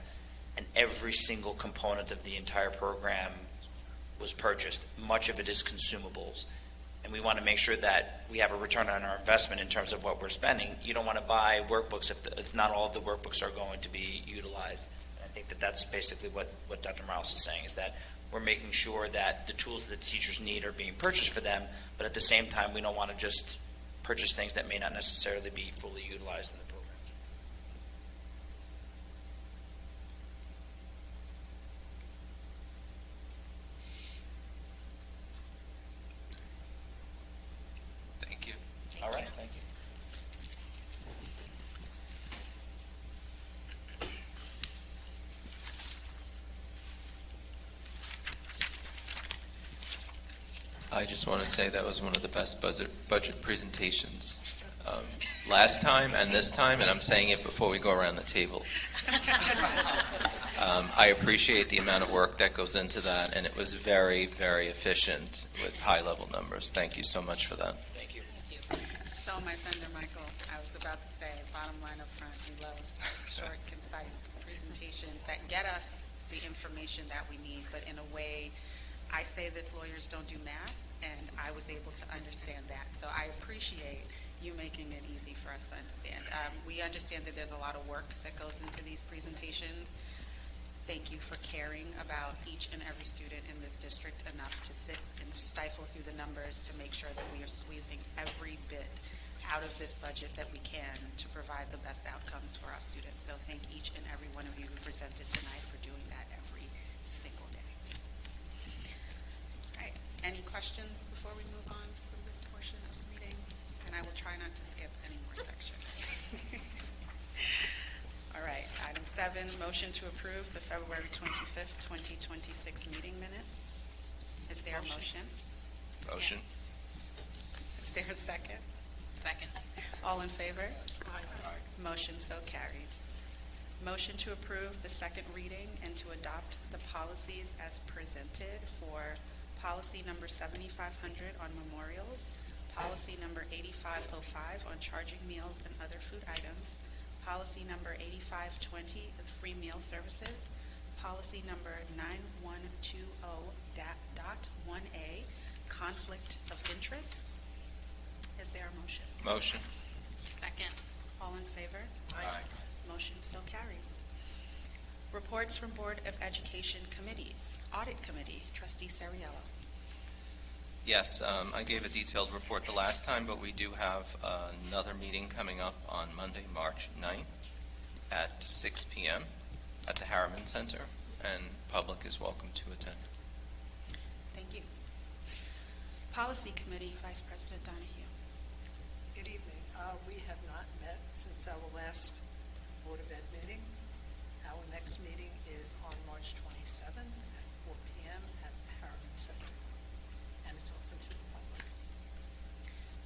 and every single component of the entire program was purchased. Much of it is consumables, and we want to make sure that we have a return on our investment in terms of what we're spending. You don't want to buy workbooks if not all of the workbooks are going to be utilized. think that that's basically what Dr. Morales is saying, is that we're making sure that the tools that the teachers need are being purchased for them, but at the same time, we don't want to just purchase things that may not necessarily be fully utilized in the program. Thank you. All right, thank you. I just want to say that was one of the best budget presentations last time and this time, and I'm saying it before we go around the table. I appreciate the amount of work that goes into that, and it was very, very efficient with high-level numbers. Thank you so much for that. Thank you. Stole my thunder, Michael. I was about to say, bottom line up front, we love short, concise presentations that get us the information that we need, but in a way, I say this, lawyers don't do math, and I was able to understand that. So I appreciate you making it easy for us to understand. We understand that there's a lot of work that goes into these presentations. Thank you for caring about each and every student in this district enough to sit and stifle through the numbers to make sure that we are squeezing every bit out of this budget that we can to provide the best outcomes for our students. So thank each and every one of you who presented tonight for doing that every single day. All right, any questions before we move on from this portion of the meeting? And I will try not to skip any more sections. All right, item 7, motion to approve the February 25th, 2026 meeting minutes. Is there a motion? Motion. Is there a second? Second. All in favor? Motion so carries. Motion to approve the second reading and to adopt the policies as presented for policy number 7500 on memorials, policy number 8505 on charging meals and other food items, policy number 8520, the free meal services, policy number 9120.1A, conflict of interest. Is there a motion? Motion. Second. All in favor? Aye. Motion so carries. Reports from Board of Education committees. Audit Committee, Trustee Sariello. Yes, I gave a detailed report the last time, but we do have another meeting coming up on Monday, March 9th at 6 p.m. at the Harriman Center, and public is welcome to attend. Thank you. Policy Committee, Vice President Donahue. Good evening. We have not met since our last Board of Ed meeting. Our next meeting is on March 27th at 4 p.m. at the Harriman Center, and it's open to the public.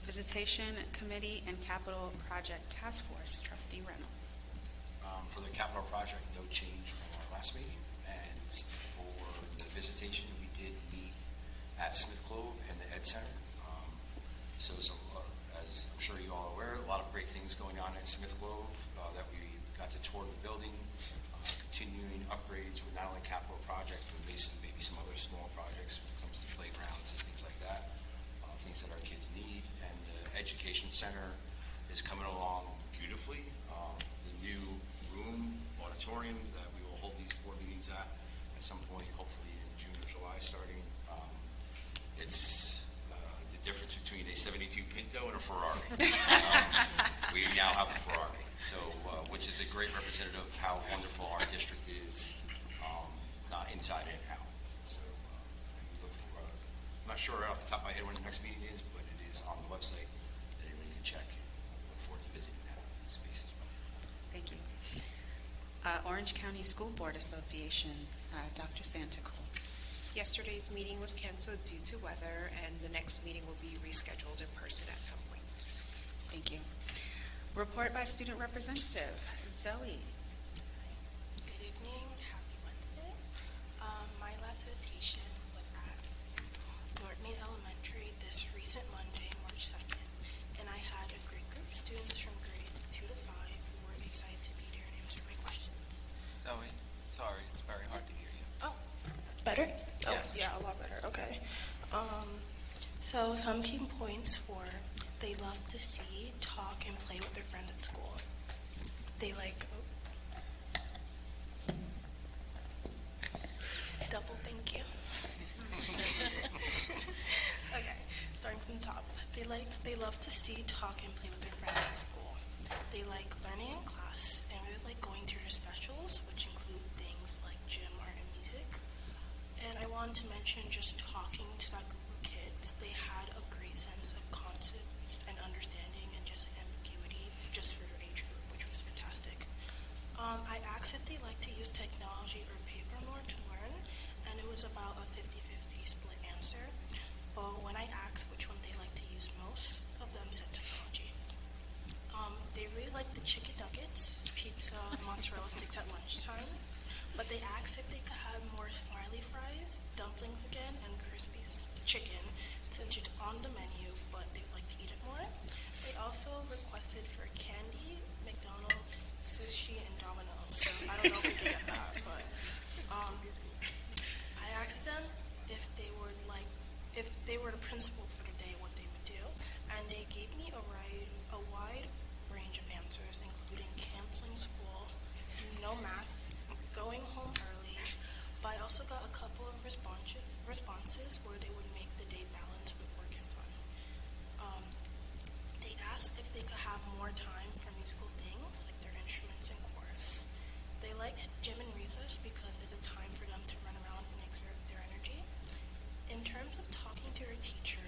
Visitation Committee and Capital Project Task Force, Trustee Reynolds. For the capital project, no change from our last meeting. And for the visitation, we did meet at Smith Clove and the Ed Center. So there's as I'm sure you all are aware, a lot of great things going on at Smith Clove that we got to tour the building, continuing upgrades with not only capital project, but maybe some other small projects when it comes to playgrounds and things like that, things that our kids need. And the Education Center is coming along beautifully. The new room, auditorium that we will hold these board meetings at some point, hopefully in June or July starting. It's the difference between a 72 Pinto and a Ferrari. We now have a Ferrari, so which is a great representative of how wonderful our district is, inside and out. So we look for, I'm not sure off the top of my head when the next meeting is, but it is on the website that everyone can check. I look forward to visiting that space as well. Thank you. Orange County School Board Association, Dr. Santicool. Yesterday's meeting was canceled due to weather, and the next meeting will be rescheduled in person at some point. Thank you. Report by Student Representative, Zoe. Good evening. Happy Wednesday. My last visitation was at North Main Elementary this recent Monday, March 2nd, and I had a great group of students from grades 2 to 5 who were excited to be there and answer my questions. Zoe, sorry, it's very hard to hear you. Oh, better? Yes. Oh, yeah, a lot better. Okay. So some key points were they love to see, talk, and play with their friends at school. They like like to see, talk, and play with their friends at school. They like learning in class and really like going to their specials, which include things like gym, art, and music. And I wanted to mention just talking to that group of kids, they had a great sense of concepts and understanding and just ambiguity just for their age group, which was fantastic. I asked if they like to use technology or paper more to learn, and it was about a 50-50 split answer. But when I asked which one they like to use most, of them said technology. They really like the chicken nuggets, pizza, and mozzarella sticks at lunchtime, but they asked if they could have more smiley fries, dumplings again, and crispy chicken, since it's on the menu, but they'd like to eat it more. They also requested for candy, McDonald's, sushi, and Domino's. So I don't know if we can get that, but I asked them if they were the principal for the day, what they would do, and they gave me a wide range of answers, including canceling school, no math, going home early, but I also got a couple of responses where they would make the day balance with work and fun. They asked if they could have more time for musical things like their instruments and chorus. They liked gym and recess because it's a time for them to run around and exert their energy. In terms of talking to their teacher,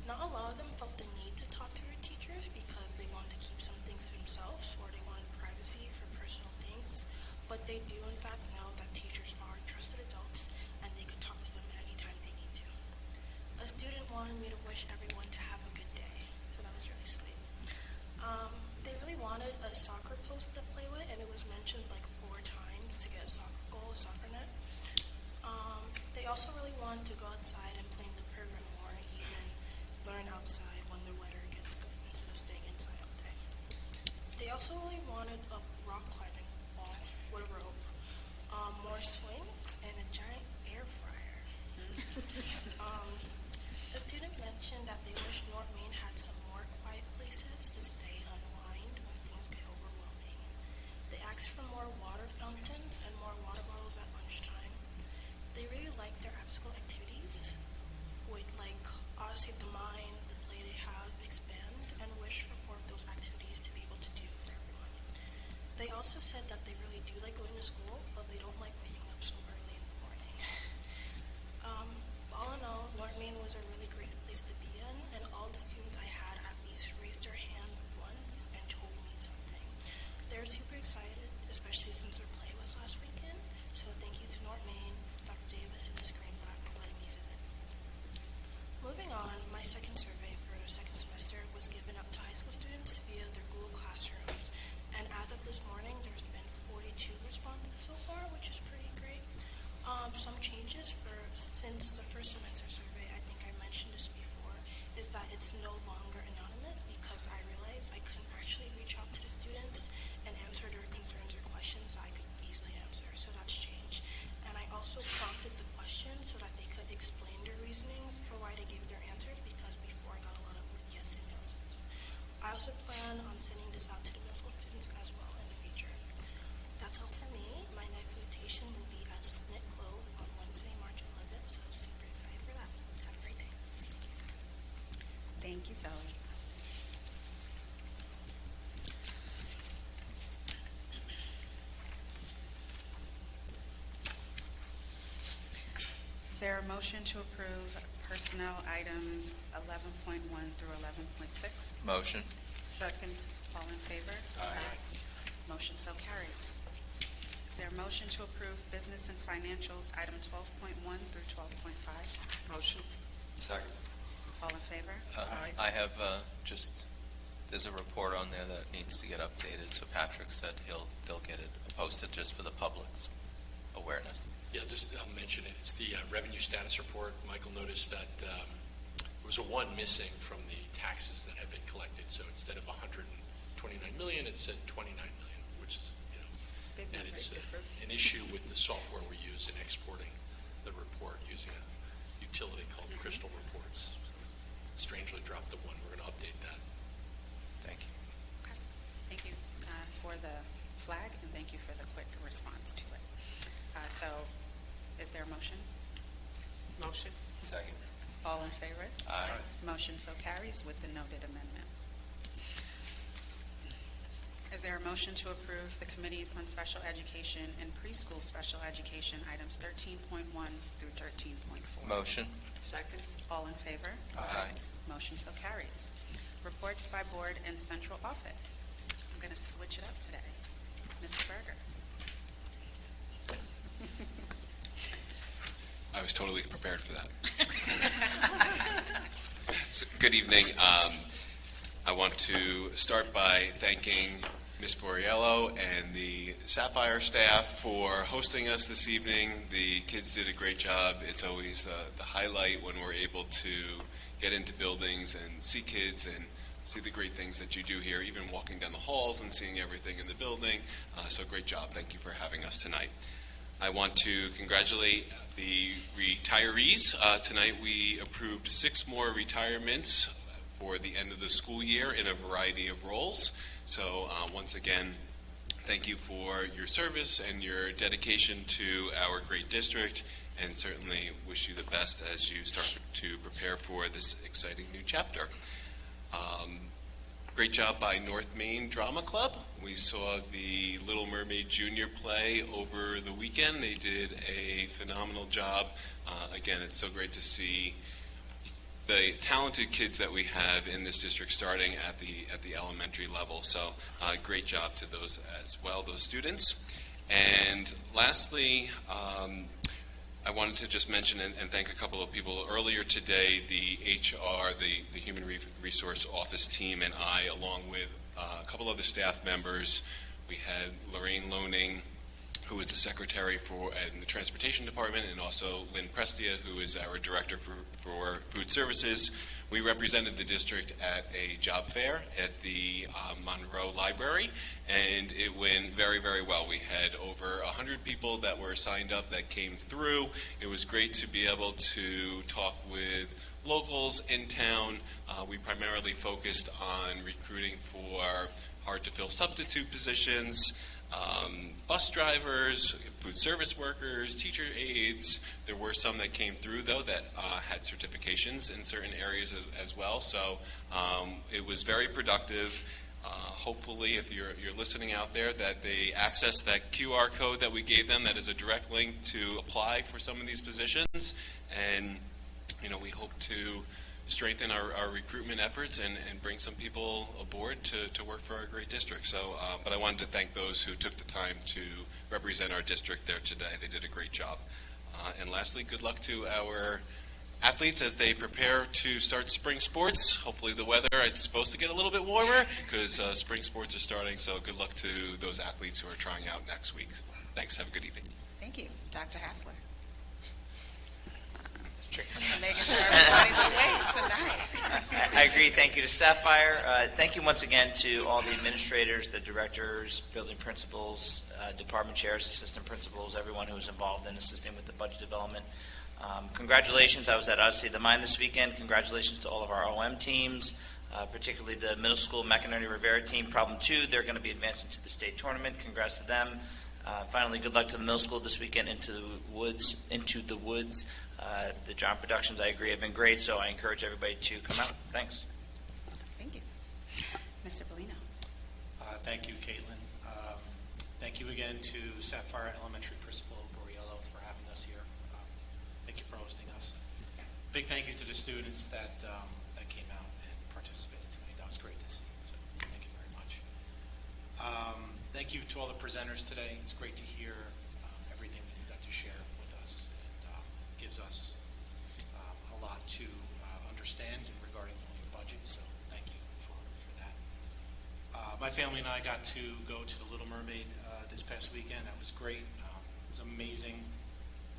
not a lot of them felt the need to talk to their teachers because they wanted to keep some things to themselves or they wanted privacy for personal things, but they do in fact know that teachers are trusted adults and they could talk to them anytime they need to. A student wanted me to wish everyone to have a good day, so that was really sweet. They really wanted a soccer post to play with, and it was mentioned like 4 times to get a soccer goal, a soccer net. They also really wanted to go outside and play in the playground more, and even learn outside when the weather gets good instead of staying inside all day. They also really wanted a rock climbing wall with a rope, more swings, and a giant air fryer. A student mentioned that they wish North Main had some more quiet places to stay unwind when things get overwhelming. They asked for more water fountains and more water bottles at lunchtime. They really liked their after-school activities, with like Odyssey of the Mind, the play they have, Expand, and wish for more of those activities to be able to do for everyone. They also said that they really do like going to school, but they don't like waking up so early in the morning. All in all, North Main was a really great place to be in, and all the students I had at least raised their hand once and told me something. They were super excited, especially since their play was last weekend, so thank you to North Main, Dr. Davis, and Ms. Greenblatt for letting me visit. Moving on, my second survey for the second semester was given out to high school students via their Google Classrooms, and as of this morning, there's been 42 responses so far, which is pretty great. Some changes since the first semester survey, I think I mentioned this before, is that it's no longer anonymous because I realized I couldn't actually reach out to the students and answer their concerns or questions I could easily answer, so that's changed. And I also prompted the questions so that they could explain their reasoning for why they gave their answers, because before I got a lot of yes and no's. I also plan on sending this out to the middle school students as well in the future. That's all for me. My next invitation will be at Smith Clove on Wednesday, March 11th, so super excited for that. Have a great day. Thank you, Zoe. Is there a motion to approve personnel items 11.1 through 11.6? Motion. Second. All in favor? Aye. Motion so carries. Is there a motion to approve business and financials item 12.1 through 12.5? Motion. Second. All in favor? I have there's a report on there that needs to get updated, so Patrick said they'll get it posted just for the public's awareness. Yeah, just I'll mention it. It's the revenue status report. Michael noticed that there was a 1 missing from the taxes that had been collected. So instead of 129 million, it said 29 million, which is, and it's an issue with the software we use in exporting the report using a utility called Crystal Reports. So strangely dropped the 1. We're going to update that. Thank you. Okay. Thank you for the flag, and thank you for the quick response to it. So, is there a motion? Motion. Second. All in favor? Aye. Motion so carries with the noted amendment. Is there a motion to approve the committees on special education and preschool special education items 13.1 through 13.4? Motion. Second. All in favor? Aye. Motion so carries. Reports by board and central office. I'm going to switch it up today. Mr. Berger. I was totally prepared for that. So, good evening. I want to start by thanking Ms. Borriello and the Sapphire staff for hosting us this evening. The kids did a great job. It's always the highlight when we're able to get into buildings and see kids and see the great things that you do here, even walking down the halls and seeing everything in the building. So great job. Thank you for having us tonight. I want to congratulate the retirees. Tonight we approved 6 more retirements for the end of the school year in a variety of roles. So once again, thank you for your service and your dedication to our great district, and certainly wish you the best as you start to prepare for this exciting new chapter. Great job by North Main Drama Club. We saw the Little Mermaid Junior play over the weekend. They did a phenomenal job. Again, it's so great to see the talented kids that we have in this district starting at the elementary level. So great job to those as well, those students. And lastly, I wanted to just mention and thank a couple of people. Earlier today, the HR, the Human Resource Office team, and I, along with a couple other staff members, we had Lorraine Loaning, who is the secretary in the transportation department, and also Lynn Prestia, who is our director for food services. We represented the district at a job fair at the Monroe Library, and it went very, very well. We had over 100 people that were signed up that came through. It was great to be able to talk with locals in town. We primarily focused on recruiting for hard-to-fill substitute positions, bus drivers, food service workers, teacher aides. There were some that came through, though, that had certifications in certain areas as well. So it was very productive. Hopefully, if you're listening out there, that they access that QR code that we gave them that is a direct link to apply for some of these positions. And, we hope to strengthen our recruitment efforts and bring some people aboard to work for our great district. So, but I wanted to thank those who took the time to represent our district there today. They did a great job. And lastly, good luck to our athletes as they prepare to start spring sports. Hopefully the weather is supposed to get a little bit warmer because spring sports are starting. So good luck to those athletes who are trying out next week. Thanks. Have a good evening. Thank you. Dr. Hassler. Making sure everybody's awake tonight. I agree. Thank you to Sapphire. Thank you once again to all the administrators, the directors, building principals, department chairs, assistant principals, everyone who was involved in assisting with the budget development. Congratulations. I was at Odyssey of the Mind this weekend. Congratulations to all of our OM teams, particularly the middle school McInerney Rivera team, Problem 2. They're going to be advancing to the state tournament. Congrats to them. Finally, good luck to the middle school this weekend, Into the Woods. The John Productions, I agree, have been great, so I encourage everybody to come out. Thanks. Thank you. Mr. Bellino. Thank you, Caitlin. Thank you again to Sapphire Elementary Principal Borriello for having us here. Thank you for hosting us. Big thank you to the students that came out and participated tonight. That was great to see, so thank you very much. Thank you to all the presenters today. It's great to hear everything that you got to share with us, and gives us a lot to understand regarding the budget, so thank you for that. My family and I got to go to the Little Mermaid this past weekend. That was great. It was an amazing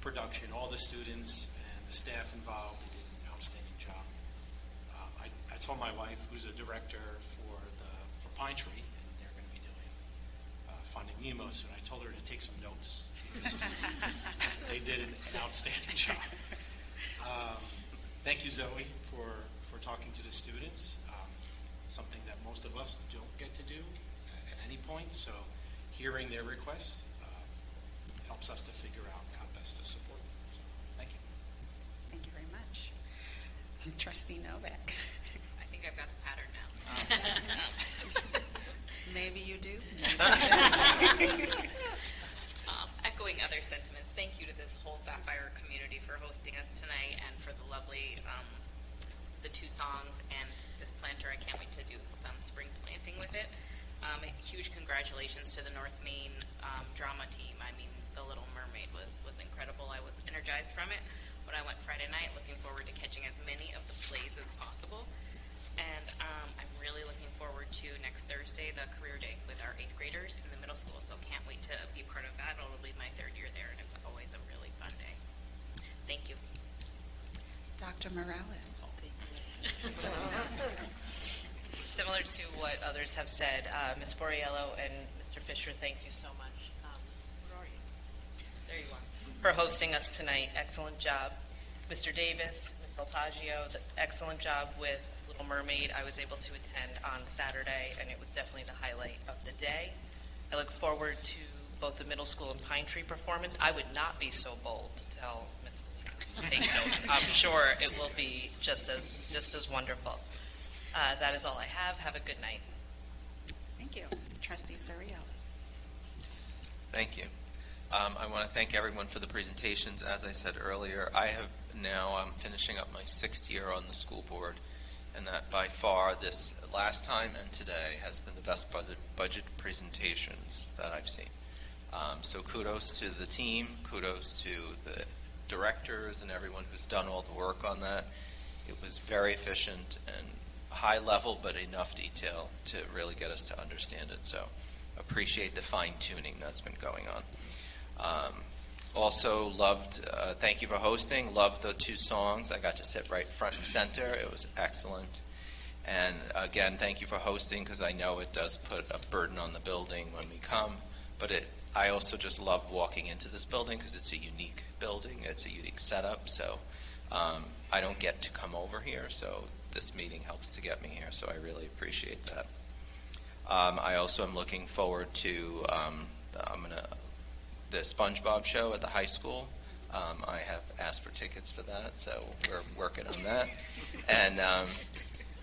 production. All the students and the staff involved, they did an outstanding job. I told my wife, who's a director for Pine Tree, and they're going to be doing Finding Nemo, so I told her to take some notes. They did an outstanding job. Thank you, Zoe, for talking to the students, something that most of us don't get to do at any point. So hearing their requests helps us to figure out how best to support them. So thank you. Thank you very much. Trustee Novak. I think I've got the pattern now. Maybe you do. Echoing other sentiments, thank you to this whole Sapphire community for hosting us tonight and for the lovely, the 2 songs and this planter. I can't wait to do some spring planting with it. A huge congratulations to the North Main drama team. I mean, The Little Mermaid was incredible. I was energized from it when I went Friday night, looking forward to catching as many of the plays as possible. And I'm really looking forward to next Thursday, the career day with our 8th graders in the middle school. So can't wait to be part of that. It'll be my 3rd year there, and it's always a really fun day. Thank you. Dr. Morales. Similar to what others have said, Ms. Borriello and Mr. Fisher, thank you so much. Where are you? There you are. For hosting us tonight. Excellent job. Mr. Davis, Ms. Voltaggio, excellent job with Little Mermaid. I was able to attend on Saturday, and it was definitely the highlight of the day. I look forward to both the middle school and Pine Tree performance. I would not be so bold to tell Ms. Molina to take notes. I'm sure it will be just as wonderful. That is all I have. Have a good night. Thank you. Trustee Suriel. Thank you. I want to thank everyone for the presentations. As I said earlier, I'm finishing up my 6th year on the school board, and that by far this last time and today has been the best budget presentations that I've seen. So kudos to the team, kudos to the directors and everyone who's done all the work on that. It was very efficient and high level, but enough detail to really get us to understand it. So appreciate the fine tuning that's been going on. Also loved, thank you for hosting, loved the 2 songs. I got to sit right front and center. It was excellent. And again, thank you for hosting, because I know it does put a burden on the building when we come, but I also just love walking into this building because it's a unique building. It's a unique setup. So I don't get to come over here, so this meeting helps to get me here. So I really appreciate that. I also am looking forward to the SpongeBob show at the high school. I have asked for tickets for that, so we're working on that. And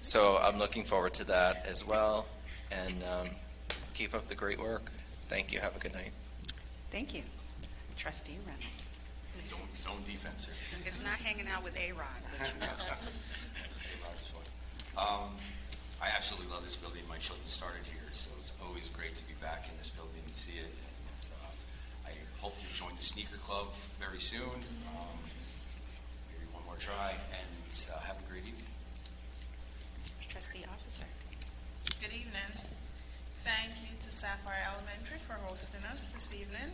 so I'm looking forward to that as well. And keep up the great work. Thank you. Have a good night. Thank you. Trustee Reynolds. Zone defensive. It's not hanging out with A-Rod, but you know. I absolutely love this building. My children started here, so it's always great to be back in this building and see it. And I hope to join the sneaker club very soon. Maybe one more try, and have a great evening. Trustee Officer. Good evening. Thank you to Sapphire Elementary for hosting us this evening.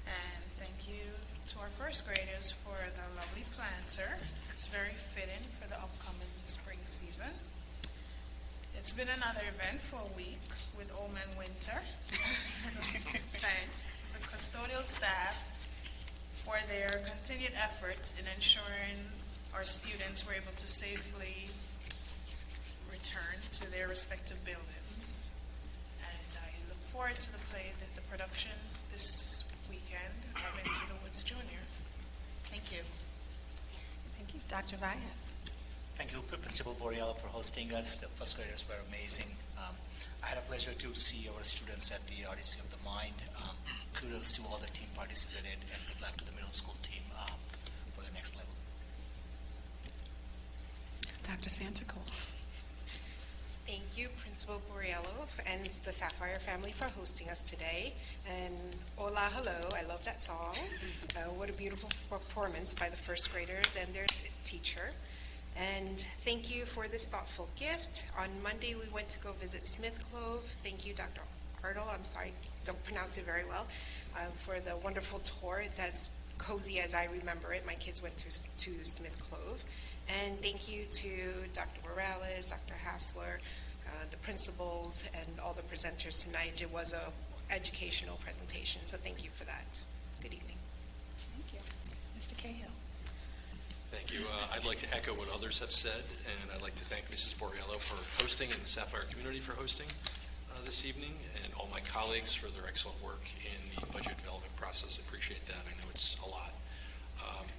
And thank you to our first graders for the lovely planter. It's very fitting for the upcoming spring season. It's been another eventful week with Old Man Winter. I'd like to thank the custodial staff for their continued efforts in ensuring our students were able to safely return to their respective buildings. And I look forward to the production this weekend of Into the Woods Junior. Thank you. Thank you. Dr. Valles. Thank you, Principal Borriello, for hosting us. The first graders were amazing. I had a pleasure to see our students at the Odyssey of the Mind. Kudos to all the team participated, and good luck to the middle school team for the next level. Dr. Santico. Thank you, Principal Borriello, and the Sapphire family for hosting us today. And hola, hello, I love that song. What a beautiful performance by the first graders and their teacher. And thank you for this thoughtful gift. On Monday, we went to go visit Smith Clove. Thank you, Dr. Artle. I'm sorry, don't pronounce it very well, for the wonderful tour. It's as cozy as I remember it. My kids went to Smith Clove. And thank you to Dr. Morales, Dr. Hassler, the principals, and all the presenters tonight. It was an educational presentation, so thank you for that. Good evening. Thank you. Mr. Cahill. Thank you. I'd like to echo what others have said, and I'd like to thank Mrs. Borriello for hosting and the Sapphire community for hosting this evening, and all my colleagues for their excellent work in the budget development process. I appreciate that. I know it's a lot.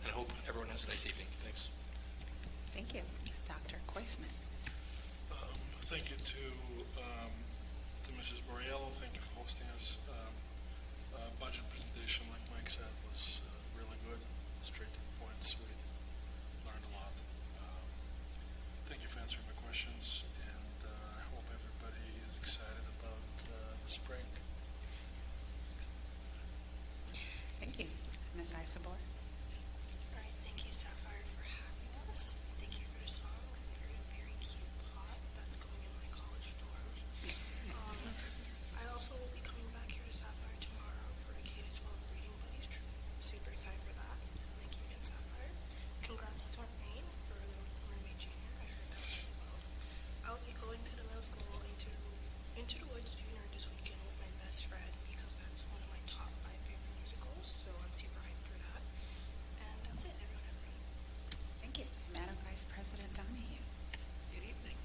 And I hope everyone has a nice evening. Thanks. Thank you. Dr. Koifman. Thank you to to Mrs. Borriello. Thank you for hosting us. Budget presentation, like Mike said, was really good, straight to the point, sweet. Learned a lot. Thank you for answering my questions, and I hope everybody is excited about the spring. Thank you. Ms. Isabor? All right, thank you, Sapphire, for having us. Thank you for the song. Very, very cute pot that's going in my college dorm. I also will be coming back here to Sapphire tomorrow for a K-12 reading buddies trip. Super excited for that. So thank you again, Sapphire. Congrats to Maine for Little Mermaid Junior. I heard that was really well. I'll be going to the middle school Into the Woods Junior this weekend with my best friend because that's one of my top 5 favorite musicals. So I'm super hyped for that. And that's it. Everyone have a great evening. Thank you. Madam Vice President Donahue? Good evening.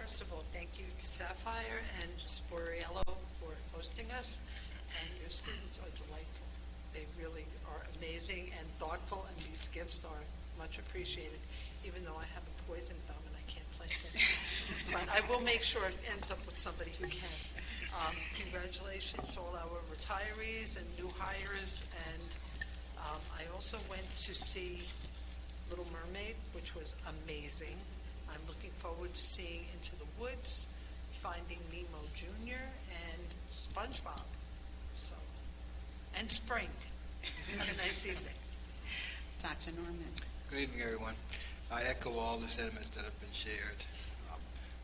First of all, thank you to Sapphire and Sporiello for hosting us, and your students are delightful. They really are amazing and thoughtful, and these gifts are much appreciated, even though I have a poison thumb and I can't play it. But I will make sure it ends up with somebody who can. Congratulations to all our retirees and new hires, and I also went to see Little Mermaid, which was amazing. I'm looking forward to seeing Into the Woods, Finding Nemo Jr., and SpongeBob. So, and spring. Have a nice evening. Dr. Norman? Good evening, everyone. I echo all the sentiments that have been shared,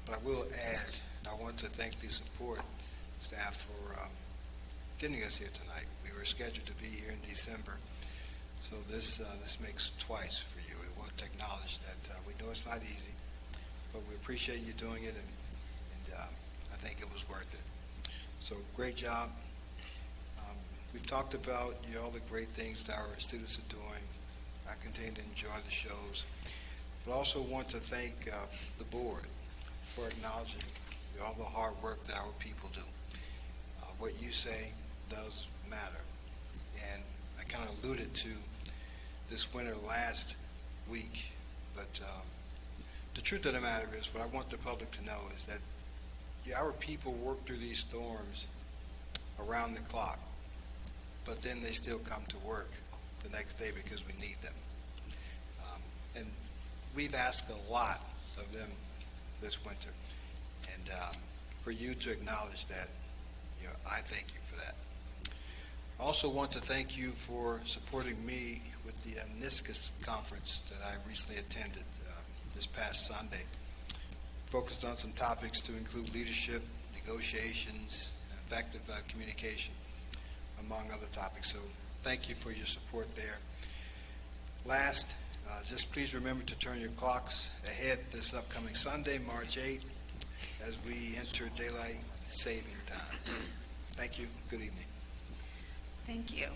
but I will add, I want to thank the support staff for getting us here tonight. We were scheduled to be here in December, so this makes twice for you. We want to acknowledge that we know it's not easy, but we appreciate you doing it, and I think it was worth it. So great job. We've talked about all the great things that our students are doing. I continue to enjoy the shows, but also want to thank the board for acknowledging all the hard work that our people do. What you say does matter, and I kind of alluded to this winter last week, but the truth of the matter is, what I want the public to know is that our people work through these storms around the clock, but then they still come to work the next day because we need them. And we've asked a lot of them this winter, and for you to acknowledge that, I thank you for that. I also want to thank you for supporting me with the NISCUS conference that I recently attended this past Sunday. Focused on some topics to include leadership, negotiations, and effective communication, among other topics. So thank you for your support there. Last, just please remember to turn your clocks ahead this upcoming Sunday, March 8th, as we enter daylight saving time. Thank you. Good evening. Thank you.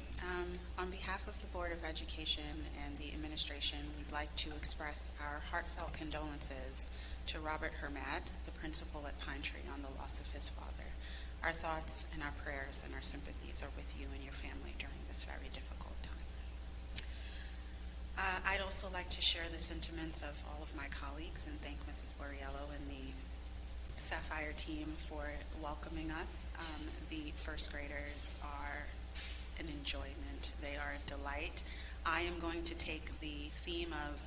On behalf of the Board of Education and the administration, we'd like to express our heartfelt condolences to Robert Hermad, the principal at Pine Tree, on the loss of his father. Our thoughts and our prayers and our sympathies are with you and your family during this very difficult time. I'd also like to share the sentiments of all of my colleagues and thank Mrs. Borriello and the Sapphire team for welcoming us. The first graders are an enjoyment. They are a delight. I am going to take the theme of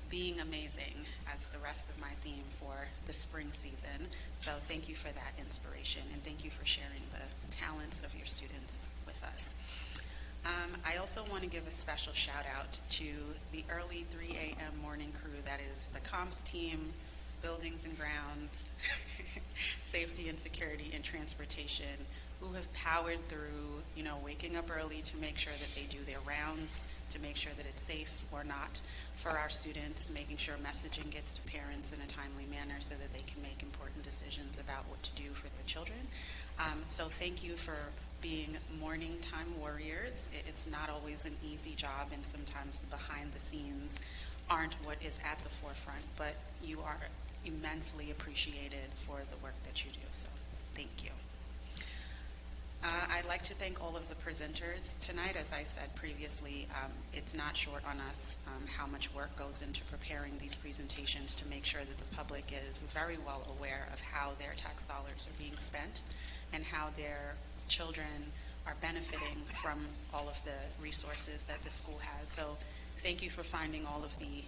being amazing as the rest of my theme for the spring season. So thank you for that inspiration, and thank you for sharing the talents of your students with us. I also want to give a special shout out to the early 3 a.m. morning crew, that is the comms team, buildings and grounds, safety and security and transportation, who have powered through, waking up early to make sure that they do their rounds, to make sure that it's safe or not for our students, making sure messaging gets to parents in a timely manner so that they can make important decisions about what to do for their children. So thank you for being morning time warriors. It's not always an easy job, and sometimes the behind the scenes aren't what is at the forefront, but you are immensely appreciated for the work that you do. So thank you. I'd like to thank all of the presenters tonight. As I said previously, it's not short on us how much work goes into preparing these presentations to make sure that the public is very well aware of how their tax dollars are being spent and how their children are benefiting from all of the resources that the school has. So thank you for finding all of the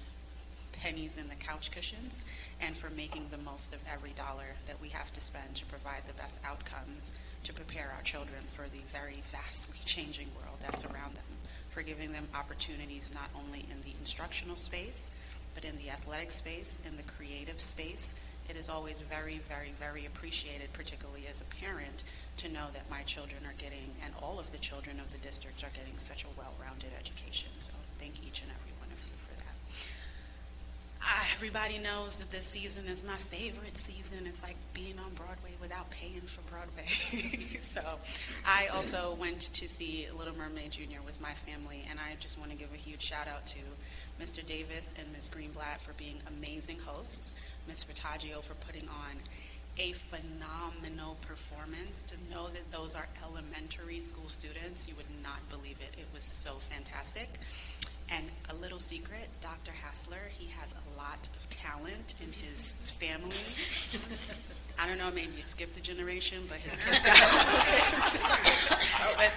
pennies in the couch cushions and for making the most of every dollar that we have to spend to provide the best outcomes to prepare our children for the very vastly changing world that's around them, for giving them opportunities not only in the instructional space, but in the athletic space, in the creative space. It is always very, very, very appreciated, particularly as a parent, to know that my children are getting, and all of the children of the district are getting, such a well-rounded education. So thank each and every one of you for that. Everybody knows that this season is my favorite season. It's like being on Broadway without paying for Broadway. So I also went to see Little Mermaid Jr. with my family, and I just want to give a huge shout out to Mr. Davis and Ms. Greenblatt for being amazing hosts, Ms. Fataggio for putting on a phenomenal performance. To know that those are elementary school students, you would not believe it. It was so fantastic. And a little secret, Dr. Hassler, he has a lot of talent in his family. I don't know, maybe you skipped a generation, but his kids got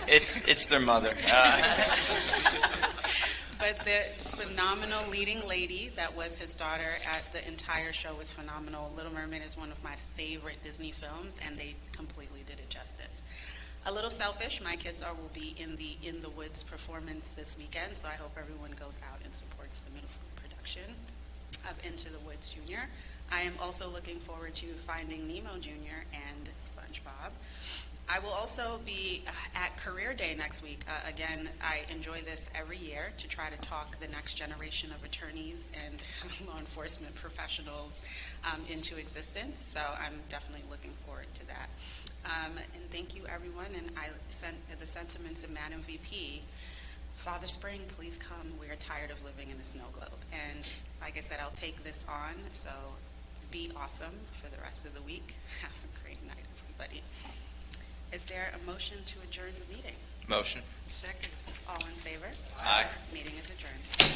it. It's their mother. But the phenomenal leading lady that was his daughter at the entire show was phenomenal. Little Mermaid is one of my favorite Disney films, and they completely did it justice. A little selfish, my kids will be in the In the Woods performance this weekend, so I hope everyone goes out and supports the middle school production of Into the Woods Jr. I am also looking forward to Finding Nemo Jr. and SpongeBob. I will also be at Career Day next week. Again, I enjoy this every year to try to talk the next generation of attorneys and law enforcement professionals into existence. So I'm definitely looking forward to that. And thank you, everyone. And I sent the sentiments of Madam VP. Father Spring, please come. We are tired of living in a snow globe. And like I said, I'll take this on. So be awesome for the rest of the week. Have a great night, everybody. Is there a motion to adjourn the meeting? Motion. Second. All in favor? Aye. Meeting is adjourned.